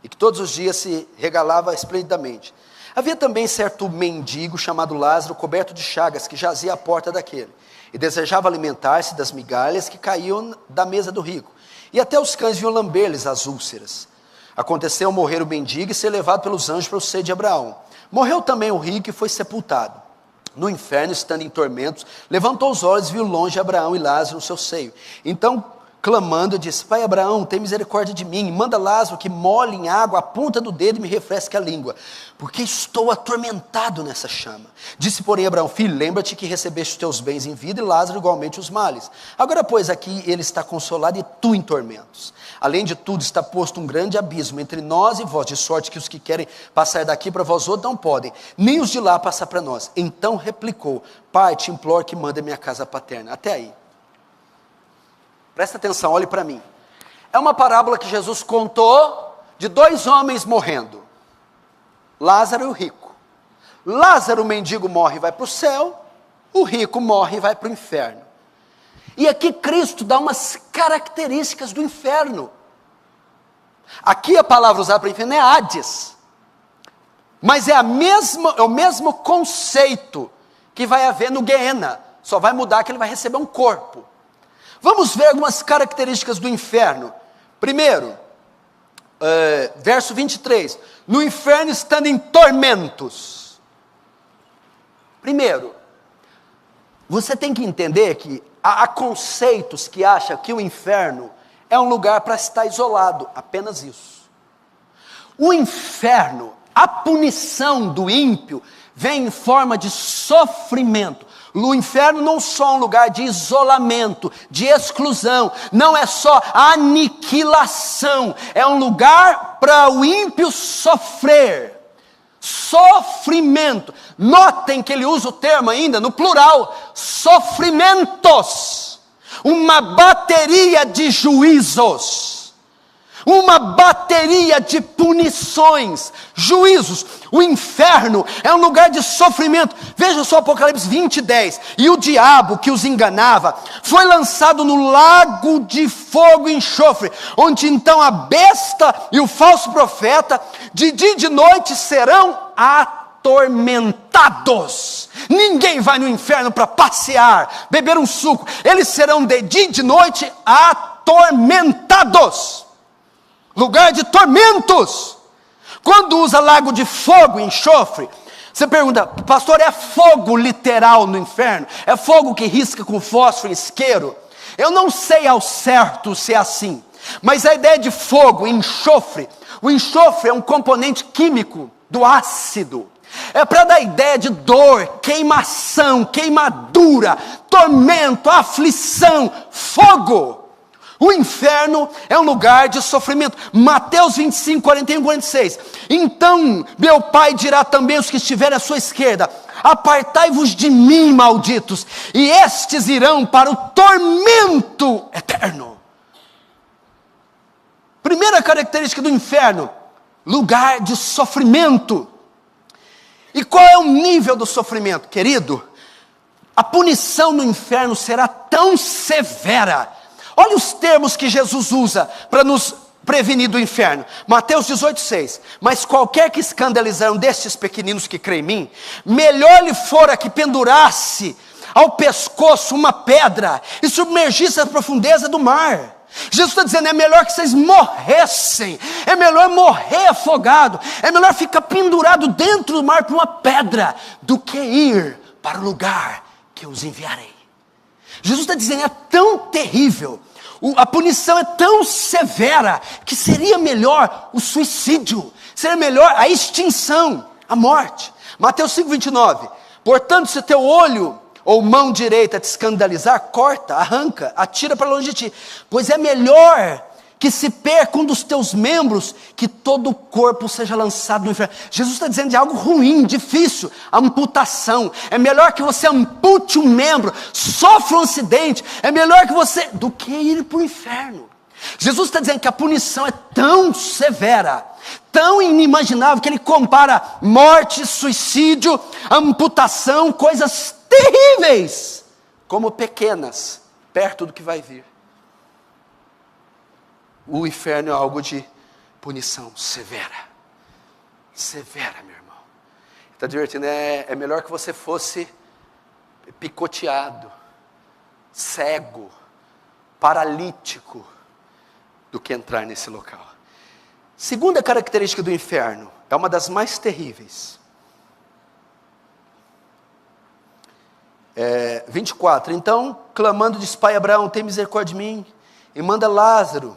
e que todos os dias se regalava esplendidamente. Havia também certo mendigo chamado Lázaro, coberto de chagas, que jazia à porta daquele, e desejava alimentar-se das migalhas que caíam da mesa do rico, e até os cães vinham lamber-lhes as úlceras. Aconteceu morrer o mendigo e ser levado pelos anjos para o seio de Abraão. Morreu também o rico e foi sepultado. No inferno, estando em tormentos, levantou os olhos e viu longe Abraão e Lázaro no seu seio. Então, clamando, disse: Pai Abraão, tem misericórdia de mim, manda Lázaro que molhe em água a ponta do dedo e me refresque a língua, porque estou atormentado nessa chama. Disse, porém, Abraão: Filho, lembra-te que recebeste os teus bens em vida, e Lázaro igualmente os males. Agora, pois, aqui ele está consolado e tu em tormentos. Além de tudo, está posto um grande abismo entre nós e vós, de sorte que os que querem passar daqui para vós outros não podem, nem os de lá passar para nós. Então replicou: Pai, te imploro que manda minha casa paterna. Até aí. Presta atenção, olhe para mim. É uma parábola que Jesus contou de dois homens morrendo. Lázaro e o rico. Lázaro, o mendigo, morre e vai para o céu. O rico morre e vai para o inferno. E aqui Cristo dá umas características do inferno. Aqui a palavra usada para o inferno é Hades. Mas é o mesmo conceito que vai haver no Guiena. Só vai mudar que ele vai receber um corpo. Vamos ver algumas características do inferno. Primeiro, verso 23. No inferno estando em tormentos. Primeiro, você tem que entender que há conceitos que acham que o inferno é um lugar para estar isolado. Apenas isso. O inferno, a punição do ímpio, vem em forma de sofrimento. O inferno não só um lugar de isolamento, de exclusão, não é só aniquilação, é um lugar para o ímpio sofrer, sofrimento. Notem que ele usa o termo ainda no plural, sofrimentos, uma bateria de juízos. Uma bateria de punições, juízos. O inferno é um lugar de sofrimento. Veja só Apocalipse 20, 10. E o diabo que os enganava foi lançado no lago de fogo e enxofre, onde então a besta e o falso profeta de dia e de noite serão atormentados. atormentados. Ninguém vai no inferno para passear, beber um suco. Eles serão de dia e de noite atormentados. Lugar de tormentos. Quando usa lago de fogo e enxofre, você pergunta, pastor, é fogo literal no inferno? É fogo que risca com fósforo e isqueiro? Eu não sei ao certo se é assim, mas a ideia de fogo e enxofre, o enxofre é um componente químico do ácido. É para dar ideia de dor, queimação, queimadura, tormento, aflição, fogo. O inferno é um lugar de sofrimento. Mateus 25, 41, 46. Então meu Pai dirá também aos que estiverem à sua esquerda: apartai-vos de mim, malditos, e estes irão para o tormento eterno. Primeira característica do inferno: lugar de sofrimento. E qual é o nível do sofrimento, querido? A punição no inferno será tão severa. Olha os termos que Jesus usa para nos prevenir do inferno. Mateus 18, 6. Mas qualquer que escandalizar um destes pequeninos que crê em mim, melhor lhe fora que pendurasse ao pescoço uma pedra e submergisse a profundeza do mar. Jesus está dizendo, é melhor que vocês morressem, é melhor morrer afogado, é melhor ficar pendurado dentro do mar por uma pedra, do que ir para o lugar que eu os enviarei. Jesus está dizendo, é tão terrível, a punição é tão severa, que seria melhor o suicídio, seria melhor a extinção, a morte. Mateus 5, 29. Portanto, se teu olho ou mão direita te escandalizar, corta, arranca, atira para longe de ti, pois é melhor que se perca um dos teus membros, que todo o corpo seja lançado no inferno. Jesus está dizendo de algo ruim, difícil, amputação. É melhor que você ampute um membro, sofra um acidente, é melhor que você, do que ir para o inferno. Jesus está dizendo que a punição é tão severa, tão inimaginável, que ele compara morte, suicídio, amputação, coisas terríveis, como pequenas, perto do que vai vir. O inferno é algo de punição severa. Severa, meu irmão. Está divertindo? É melhor que você fosse picoteado, cego, paralítico, do que entrar nesse local. Segunda característica do inferno, é uma das mais terríveis. 24. Então, clamando, disse: Pai Abraão, tem misericórdia de mim, e manda Lázaro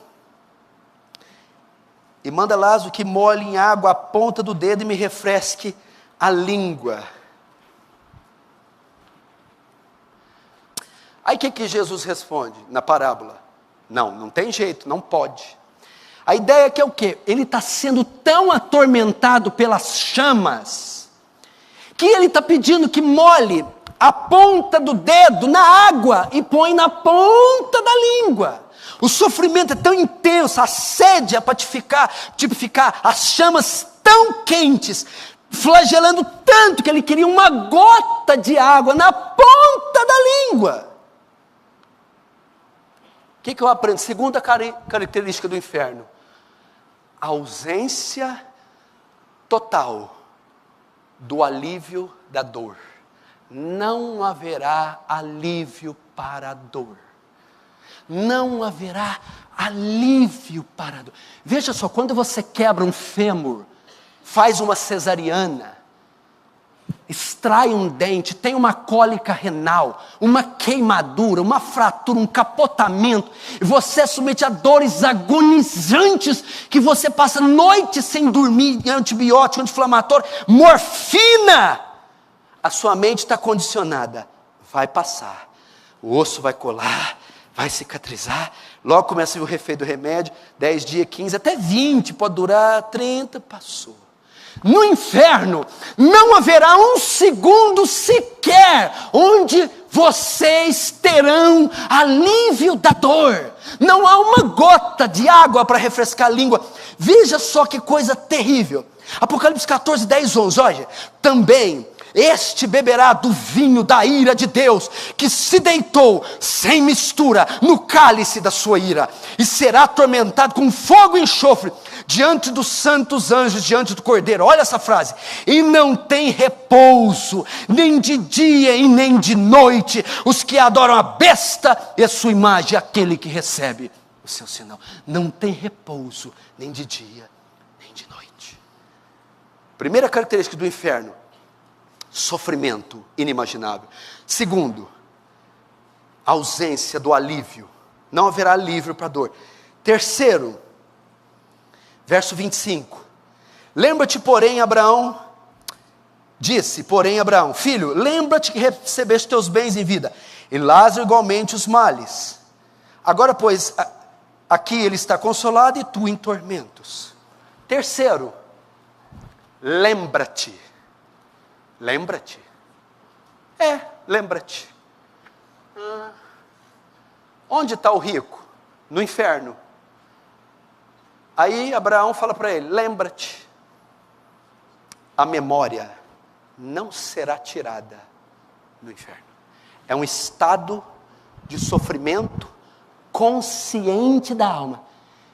que molhe em água a ponta do dedo e me refresque a língua. Aí o que Jesus responde na parábola? Não tem jeito, não pode. A ideia é que é o quê? Ele está sendo tão atormentado pelas chamas, que ele está pedindo que molhe a ponta do dedo na água e põe na ponta da língua. O sofrimento é tão intenso, a sede é para tipificar as chamas tão quentes, flagelando tanto que ele queria uma gota de água na ponta da língua. O que eu aprendo? Segunda característica do inferno: a ausência total do alívio da dor. Não haverá alívio para a dor. Não haverá alívio para a dor. Veja só, quando você quebra um fêmur, faz uma cesariana, extrai um dente, tem uma cólica renal, uma queimadura, uma fratura, um capotamento, e você é submetido a dores agonizantes, que você passa noites sem dormir, antibiótico, anti-inflamatório, morfina, a sua mente está condicionada, vai passar, o osso vai colar, vai cicatrizar, logo começa a vir o efeito do remédio, 10 dias, 15, até 20, pode durar 30, passou. No inferno, não haverá um segundo sequer, onde vocês terão alívio da dor. Não há uma gota de água para refrescar a língua. Veja só que coisa terrível. Apocalipse 14, 10, 11, olha. Também este beberá do vinho da ira de Deus, que se deitou sem mistura no cálice da sua ira, e será atormentado com fogo e enxofre, diante dos santos anjos, diante do Cordeiro. Olha essa frase: e não tem repouso, nem de dia e nem de noite, os que adoram a besta e a sua imagem, aquele que recebe o seu sinal. Não tem repouso, nem de dia, nem de noite. Primeira característica do inferno: sofrimento inimaginável. Segundo, ausência do alívio. Não haverá alívio para a dor. Terceiro, verso 25. Lembra-te, porém, Abraão, disse, porém, Abraão, filho, lembra-te que recebeste teus bens em vida, e Lázaro igualmente os males. Agora, pois, aqui ele está consolado e tu em tormentos. Terceiro, lembra-te. Lembra-te. Lembra-te. Onde está o rico? No inferno. Aí Abraão fala para ele: lembra-te. A memória não será tirada no inferno. É um estado de sofrimento consciente da alma.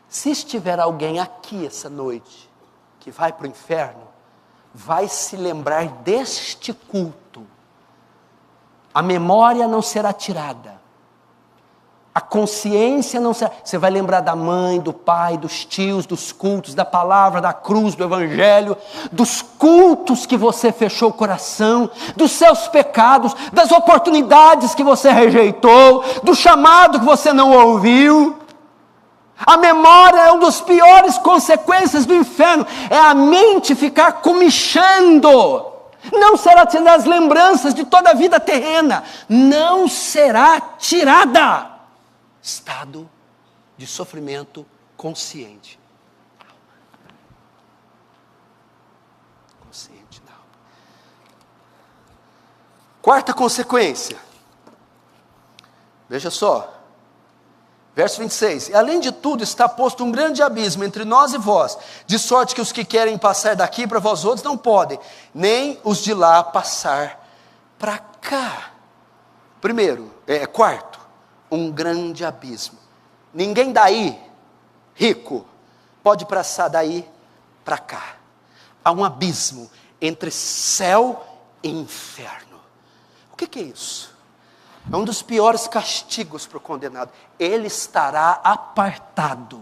Se estiver alguém aqui essa noite que vai para o inferno, vai se lembrar deste culto. A memória não será tirada. A consciência não será. Você vai lembrar da mãe, do pai, dos tios, dos cultos, da palavra, da cruz, do evangelho, dos cultos que você fechou o coração, dos seus pecados, das oportunidades que você rejeitou, do chamado que você não ouviu. A memória é uma das piores consequências do inferno. É a mente ficar comichando. Não será tirada as lembranças de toda a vida terrena. Não será tirada. Estado de sofrimento consciente. Consciente não. Quarta consequência. Veja só. Verso 26, e além de tudo está posto um grande abismo entre nós e vós, de sorte que os que querem passar daqui para vós outros não podem, nem os de lá passar para cá. Quarto, um grande abismo. Ninguém daí, rico, pode passar daí para cá. Há um abismo entre céu e inferno. O que é isso? É um dos piores castigos para o condenado. Ele estará apartado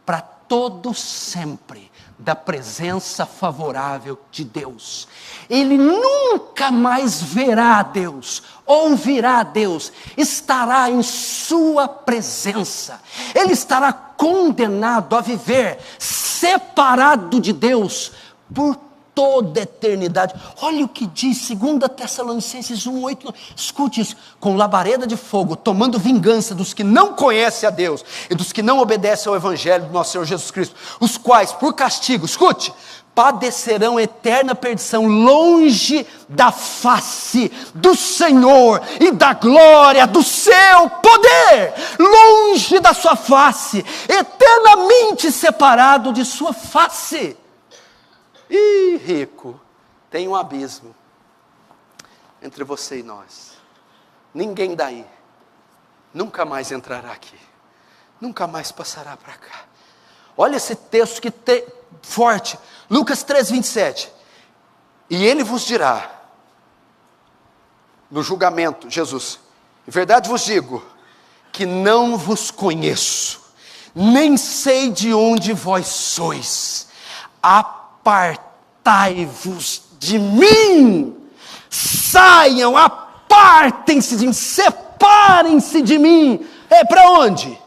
para todo sempre da presença favorável de Deus. Ele nunca mais verá a Deus, ouvirá a Deus, estará em sua presença. Ele estará condenado a viver separado de Deus por toda a eternidade. Olha o que diz 2 Tessalonicenses 1:8. Escute isso: com labareda de fogo, tomando vingança dos que não conhecem a Deus e dos que não obedecem ao evangelho do nosso Senhor Jesus Cristo, os quais por castigo, escute, padecerão eterna perdição longe da face do Senhor e da glória do seu poder, longe da sua face, eternamente separado de sua face. E rico, tem um abismo entre você e nós. Ninguém daí nunca mais entrará aqui, nunca mais passará para cá. Olha esse texto que forte, Lucas 3:27. E ele vos dirá, no julgamento, Jesus: em verdade vos digo, que não vos conheço, nem sei de onde vós sois. Apartai-vos de mim, saiam, apartem-se de mim, separem-se de mim. Para onde?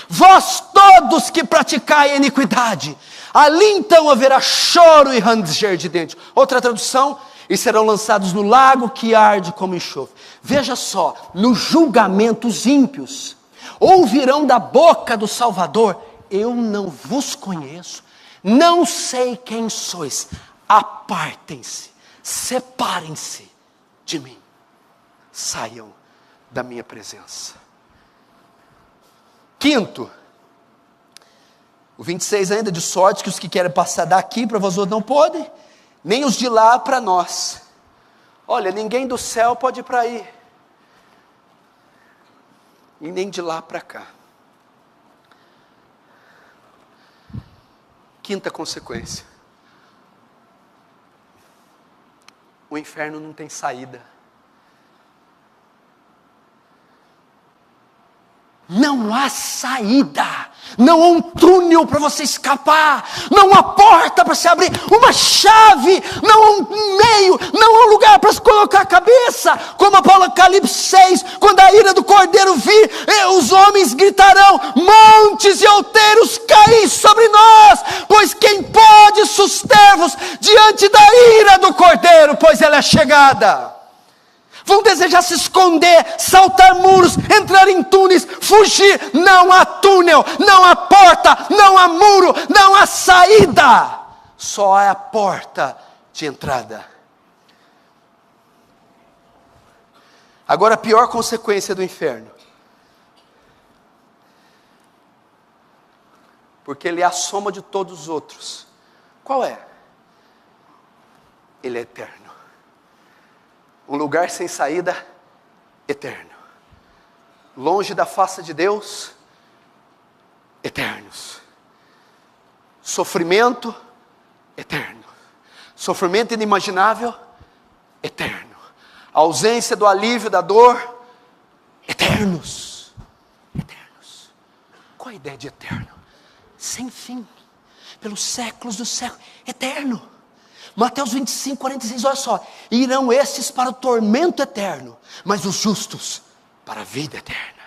Vós todos que praticai a iniquidade, ali então haverá choro e ranger de dentes. Outra tradução: e serão lançados no lago que arde como enxofre. Veja só, no julgamento os ímpios ouvirão da boca do Salvador: eu não vos conheço, não sei quem sois, apartem-se, separem-se de mim, saiam da minha presença. Quinto, o 26 ainda: de sorte que os que querem passar daqui para vós outros não podem, nem os de lá para nós. Olha, ninguém do céu pode ir para aí. E nem de lá para cá. Quinta consequência. O inferno não tem saída. Não há saída, não há um túnel para você escapar, não há porta para se abrir, uma chave, não há um meio, não há um lugar para se colocar a cabeça, como Apocalipse 6, quando a ira do Cordeiro vir, os homens gritarão, montes e outeiros caí sobre nós, pois quem pode suster-vos diante da ira do Cordeiro, pois ela é chegada. Vão desejar se esconder, saltar muros, entrar em túneis, fugir. Não há túnel, não há porta, não há muro, não há saída. Só há a porta de entrada. Agora a pior consequência do inferno. Porque ele é a soma de todos os outros. Qual é? Ele é eterno. Um lugar sem saída, eterno. Longe da face de Deus, eternos. Sofrimento, eterno. Sofrimento inimaginável, eterno. A ausência do alívio da dor, eternos. Eternos. Qual a ideia de eterno? Sem fim. Pelos séculos dos séculos. Eterno. Mateus 25, 46, olha só. Irão estes para o tormento eterno, mas os justos para a vida eterna.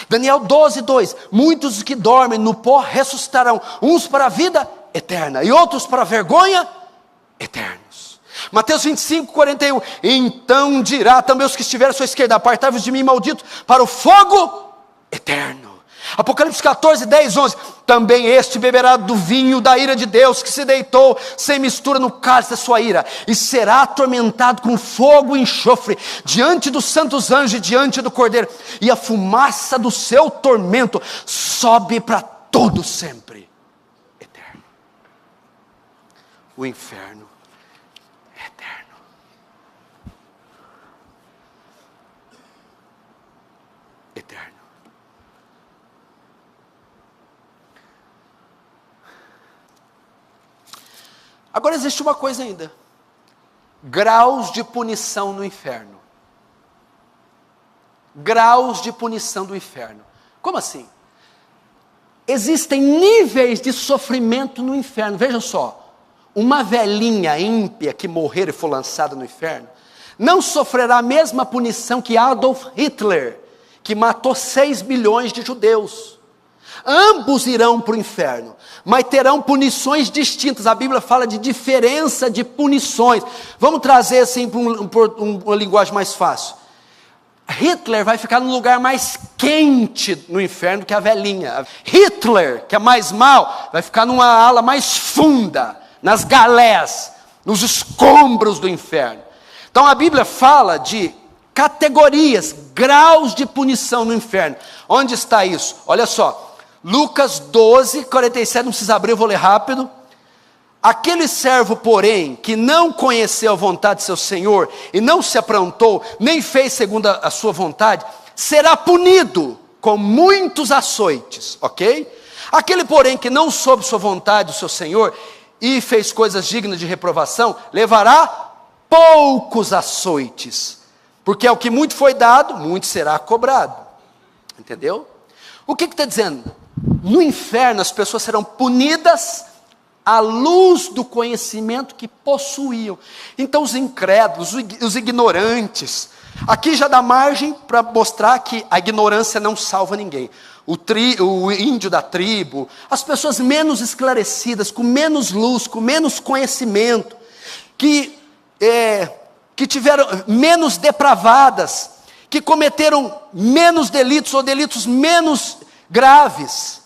Daniel 12, 2. Muitos que dormem no pó ressuscitarão, uns para a vida eterna e outros para a vergonha eternos. Mateus 25, 41. Então dirá também os que estiverem à sua esquerda, apartai-vos de mim, maldito, para o fogo eterno. Apocalipse 14, 10, 11. Também este beberá do vinho da ira de Deus, que se deitou sem mistura no cálice da sua ira, e será atormentado com fogo e enxofre, diante dos santos anjos e diante do Cordeiro, e a fumaça do seu tormento sobe para todo sempre. Eterno. O inferno é eterno. Eterno. Agora existe uma coisa ainda. Graus de punição no inferno. Graus de punição do inferno. Como assim? Existem níveis de sofrimento no inferno. Vejam só. Uma velhinha ímpia que morrer e for lançada no inferno, não sofrerá a mesma punição que Adolf Hitler, que matou 6 milhões de judeus. Ambos irão para o inferno, mas terão punições distintas. A Bíblia fala de diferença de punições. Vamos trazer assim para uma linguagem mais fácil. Hitler vai ficar num lugar mais quente no inferno que a velhinha. Hitler, que é mais mau, vai ficar numa ala mais funda, nas galés, nos escombros do inferno. Então a Bíblia fala de categorias, graus de punição no inferno. Onde está isso? Olha só. Lucas 12, 47, não precisa abrir, eu vou ler rápido. Aquele servo, porém, que não conheceu a vontade de seu senhor, e não se aprontou, nem fez segundo a sua vontade, será punido com muitos açoites, ok? Aquele, porém, que não soube sua vontade do seu senhor, e fez coisas dignas de reprovação, levará poucos açoites, porque ao que muito foi dado, muito será cobrado. Entendeu? O que está dizendo? No inferno as pessoas serão punidas à luz do conhecimento que possuíam. Então os incrédulos, os ignorantes, aqui já dá margem para mostrar que a ignorância não salva ninguém. O índio da tribo, as pessoas menos esclarecidas, com menos luz, com menos conhecimento, que tiveram menos depravadas, que cometeram menos delitos ou delitos menos graves,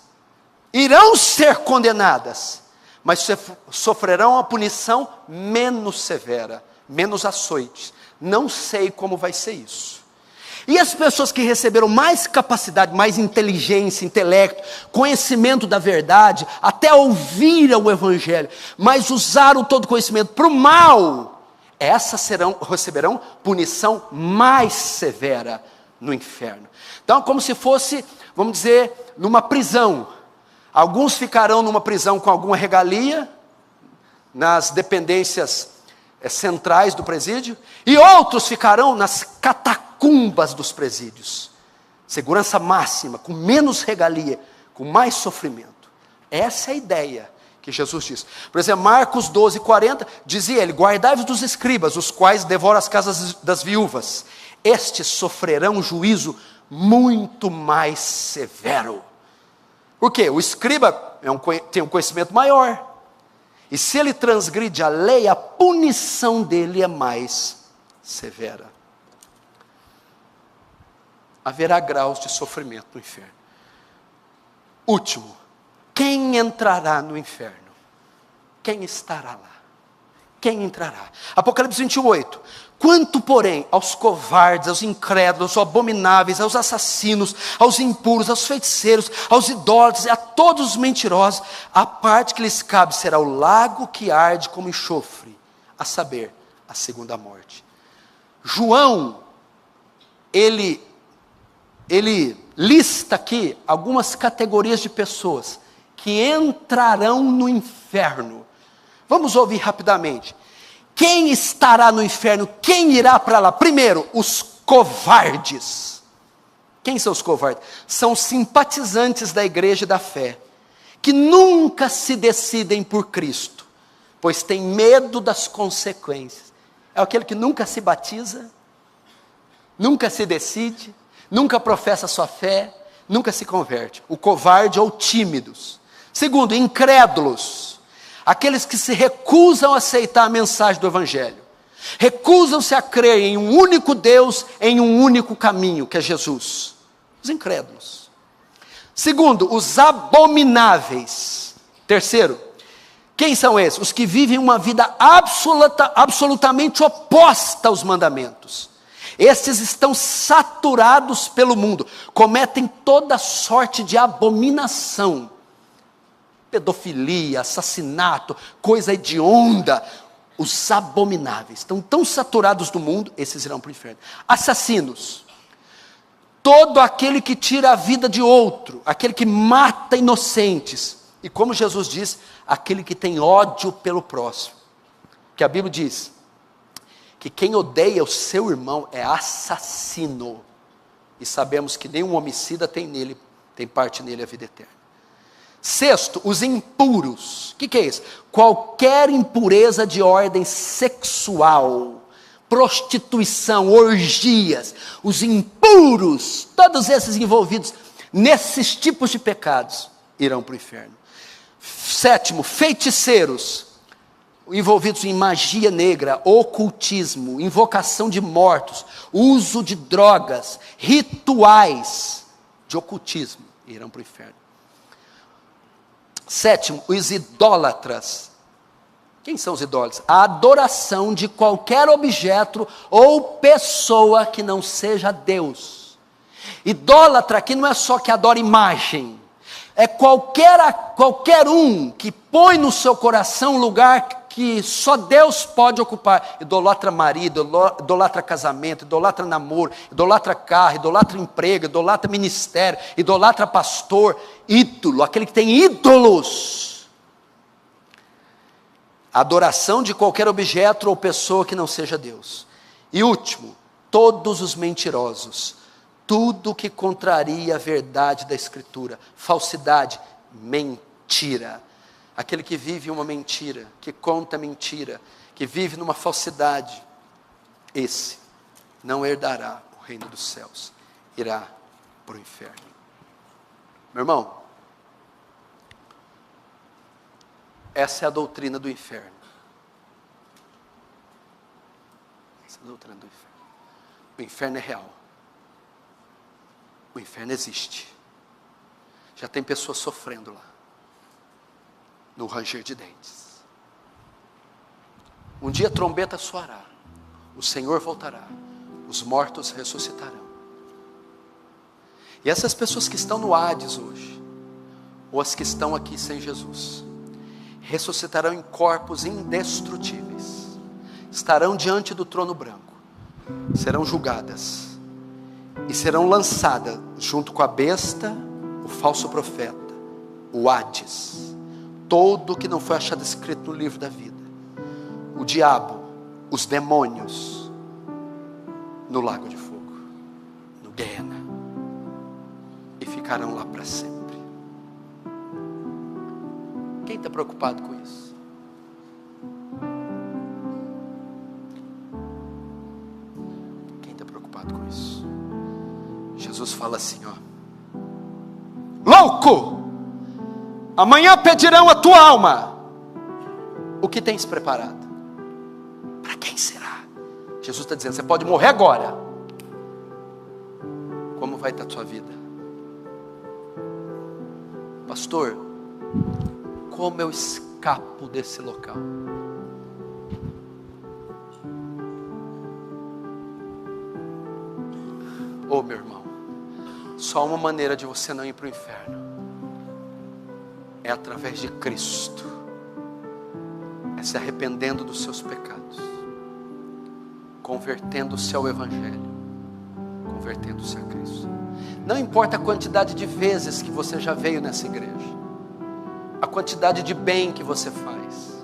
irão ser condenadas, mas sofrerão a punição menos severa, menos açoites. Não sei como vai ser isso. E as pessoas que receberam mais capacidade, mais inteligência, intelecto, conhecimento da verdade, até ouviram o Evangelho, mas usaram todo o conhecimento para o mal, essas receberão punição mais severa no inferno. Então é como se fosse, vamos dizer, numa prisão. Alguns ficarão numa prisão com alguma regalia, nas dependências centrais do presídio, e outros ficarão nas catacumbas dos presídios. Segurança máxima, com menos regalia, com mais sofrimento. Essa é a ideia que Jesus diz. Por exemplo, Marcos 12:40, dizia ele: guardai-vos dos escribas, os quais devoram as casas das viúvas. Estes sofrerão juízo muito mais severo. Por quê? O escriba tem um conhecimento maior. E se ele transgride a lei, a punição dele é mais severa. Haverá graus de sofrimento no inferno. Último, quem entrará no inferno? Quem estará lá? Quem entrará? Apocalipse 21:8. Quanto, porém, aos covardes, aos incrédulos, aos abomináveis, aos assassinos, aos impuros, aos feiticeiros, aos idólatras e a todos os mentirosos, a parte que lhes cabe será o lago que arde como enxofre, a saber, a segunda morte. João, ele lista aqui algumas categorias de pessoas que entrarão no inferno. Vamos ouvir rapidamente. Quem estará no inferno? Quem irá para lá? Primeiro, os covardes. Quem são os covardes? São simpatizantes da igreja e da fé, que nunca se decidem por Cristo, pois têm medo das consequências. É aquele que nunca se batiza, nunca se decide, nunca professa sua fé, nunca se converte. O covarde ou tímidos. Segundo, incrédulos. Aqueles que se recusam a aceitar a mensagem do Evangelho. Recusam-se a crer em um único Deus, em um único caminho, que é Jesus. Os incrédulos. Segundo, os abomináveis. Terceiro, quem são esses? Os que vivem uma vida absolutamente oposta aos mandamentos. Estes estão saturados pelo mundo, cometem toda sorte de abominação. Pedofilia, assassinato, coisa hedionda. Os abomináveis estão tão saturados do mundo, esses irão para o inferno. Assassinos, todo aquele que tira a vida de outro, aquele que mata inocentes, e como Jesus diz, aquele que tem ódio pelo próximo, que a Bíblia diz, que quem odeia o seu irmão é assassino, e sabemos que nenhum homicida tem parte nele a vida eterna. Sexto, os impuros. O que é isso? Qualquer impureza de ordem sexual, prostituição, orgias, os impuros, todos esses envolvidos nesses tipos de pecados, irão para o inferno. Sétimo, feiticeiros, envolvidos em magia negra, ocultismo, invocação de mortos, uso de drogas, rituais de ocultismo, irão para o inferno. Sétimo, os idólatras. Quem são os idólatras? A adoração de qualquer objeto ou pessoa que não seja Deus. Idólatra aqui não é só que adora imagem, é qualquer um que põe no seu coração um lugar que só Deus pode ocupar. Idolatra marido, idolatra casamento, idolatra namoro, idolatra carro, idolatra emprego, idolatra ministério, idolatra pastor, ídolo, aquele que tem ídolos. Adoração de qualquer objeto ou pessoa que não seja Deus. E último, todos os mentirosos, tudo que contraria a verdade da Escritura, falsidade, mentira. Aquele que vive uma mentira, que conta mentira, que vive numa falsidade, esse não herdará o reino dos céus, irá para o inferno. Meu irmão, essa é a doutrina do inferno. Essa é a doutrina do inferno. O inferno é real. O inferno existe. Já tem pessoas sofrendo lá, no ranger de dentes. Um dia a trombeta soará, o Senhor voltará, os mortos ressuscitarão. E essas pessoas que estão no Hades hoje, ou as que estão aqui sem Jesus, ressuscitarão em corpos indestrutíveis, estarão diante do trono branco, serão julgadas e serão lançadas junto com a besta, o falso profeta, o Hades, todo que não foi achado escrito no livro da vida, o diabo, os demônios, no lago de fogo, no Guiena, e ficarão lá para sempre. Quem está preocupado com isso? Quem está preocupado com isso? Jesus fala assim, ó: louco! Amanhã pedirão a tua alma. O que tens preparado? Para quem será? Jesus está dizendo, você pode morrer agora. Como vai estar a sua vida? Pastor, como eu escapo desse local? Oh, meu irmão, só uma maneira de você não ir para o inferno é através de Cristo, é se arrependendo dos seus pecados, convertendo-se ao Evangelho, convertendo-se a Cristo. Não importa a quantidade de vezes que você já veio nessa igreja, a quantidade de bem que você faz,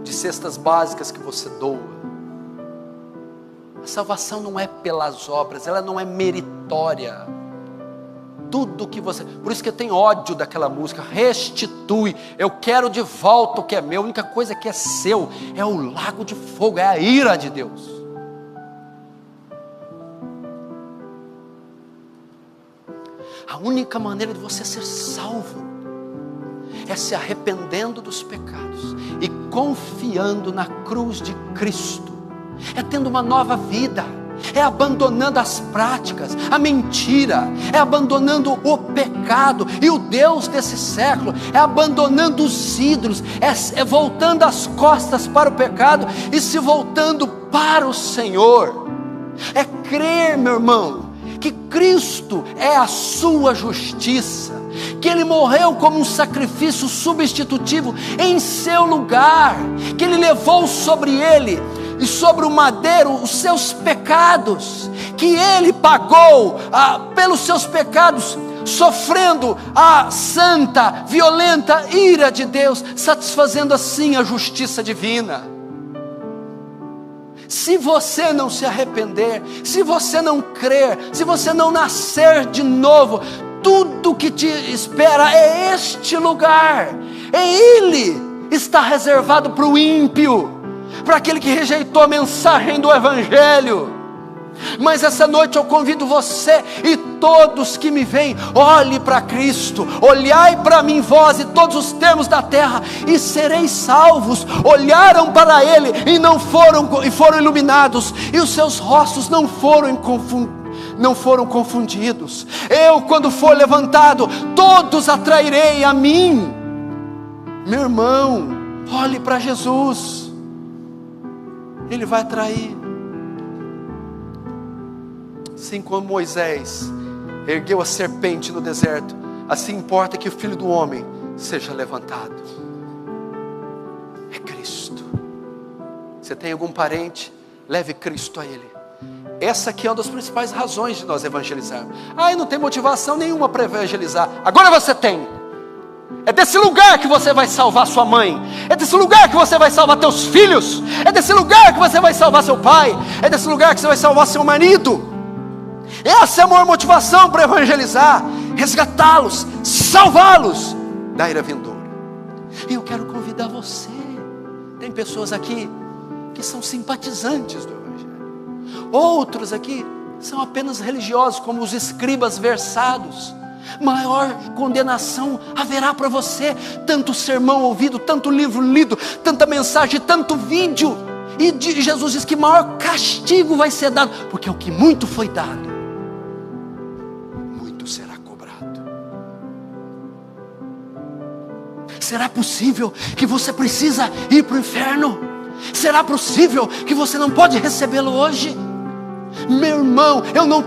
de cestas básicas que você doa. A salvação não é pelas obras, ela não é meritória. Tudo que você... Por isso que eu tenho ódio daquela música, restitui, eu quero de volta o que é meu. A única coisa que é seu é o lago de fogo, é a ira de Deus. A única maneira de você ser salvo é se arrependendo dos pecados e confiando na cruz de Cristo, é tendo uma nova vida, é abandonando as práticas, a mentira, é abandonando o pecado e o Deus desse século, é abandonando os ídolos, é voltando as costas para o pecado e se voltando para o Senhor. É crer, meu irmão, que Cristo é a sua justiça, que Ele morreu como um sacrifício substitutivo em seu lugar, que Ele levou sobre Ele e sobre o madeiro os seus pecados, que Ele pagou pelos seus pecados, sofrendo a santa, violenta ira de Deus, satisfazendo assim a justiça divina. Se você não se arrepender, se você não crer, se você não nascer de novo, tudo que te espera é este lugar, Ele está reservado para o ímpio, para aquele que rejeitou a mensagem do Evangelho. Mas essa noite eu convido você e todos que me veem, olhe para Cristo, olhai para mim vós e todos os termos da terra, e sereis salvos. Olharam para Ele e foram iluminados, e os seus rostos não foram confundidos. Eu, quando for levantado, todos atrairei a mim. Meu irmão, olhe para Jesus, Ele vai atrair. Assim como Moisés ergueu a serpente no deserto, assim importa que o Filho do Homem seja levantado. É Cristo. Você tem algum parente? Leve Cristo a Ele. Essa aqui é uma das principais razões de nós evangelizarmos. Não tem motivação nenhuma para evangelizar. Agora você tem. É desse lugar que você vai salvar sua mãe, é desse lugar que você vai salvar teus filhos, é desse lugar que você vai salvar seu pai, é desse lugar que você vai salvar seu marido. Essa é a maior motivação para evangelizar, resgatá-los, salvá-los da ira vindoura. E eu quero convidar você. Tem pessoas aqui que são simpatizantes do Evangelho, outros aqui são apenas religiosos, como os escribas versados. Maior condenação haverá para você, tanto sermão ouvido, tanto livro lido, tanta mensagem, tanto vídeo. E Jesus diz que maior castigo vai ser dado, porque o que muito foi dado, muito será cobrado. Será possível que você precisa ir para o inferno? Será possível que você não pode recebê-lo hoje? Meu irmão, eu não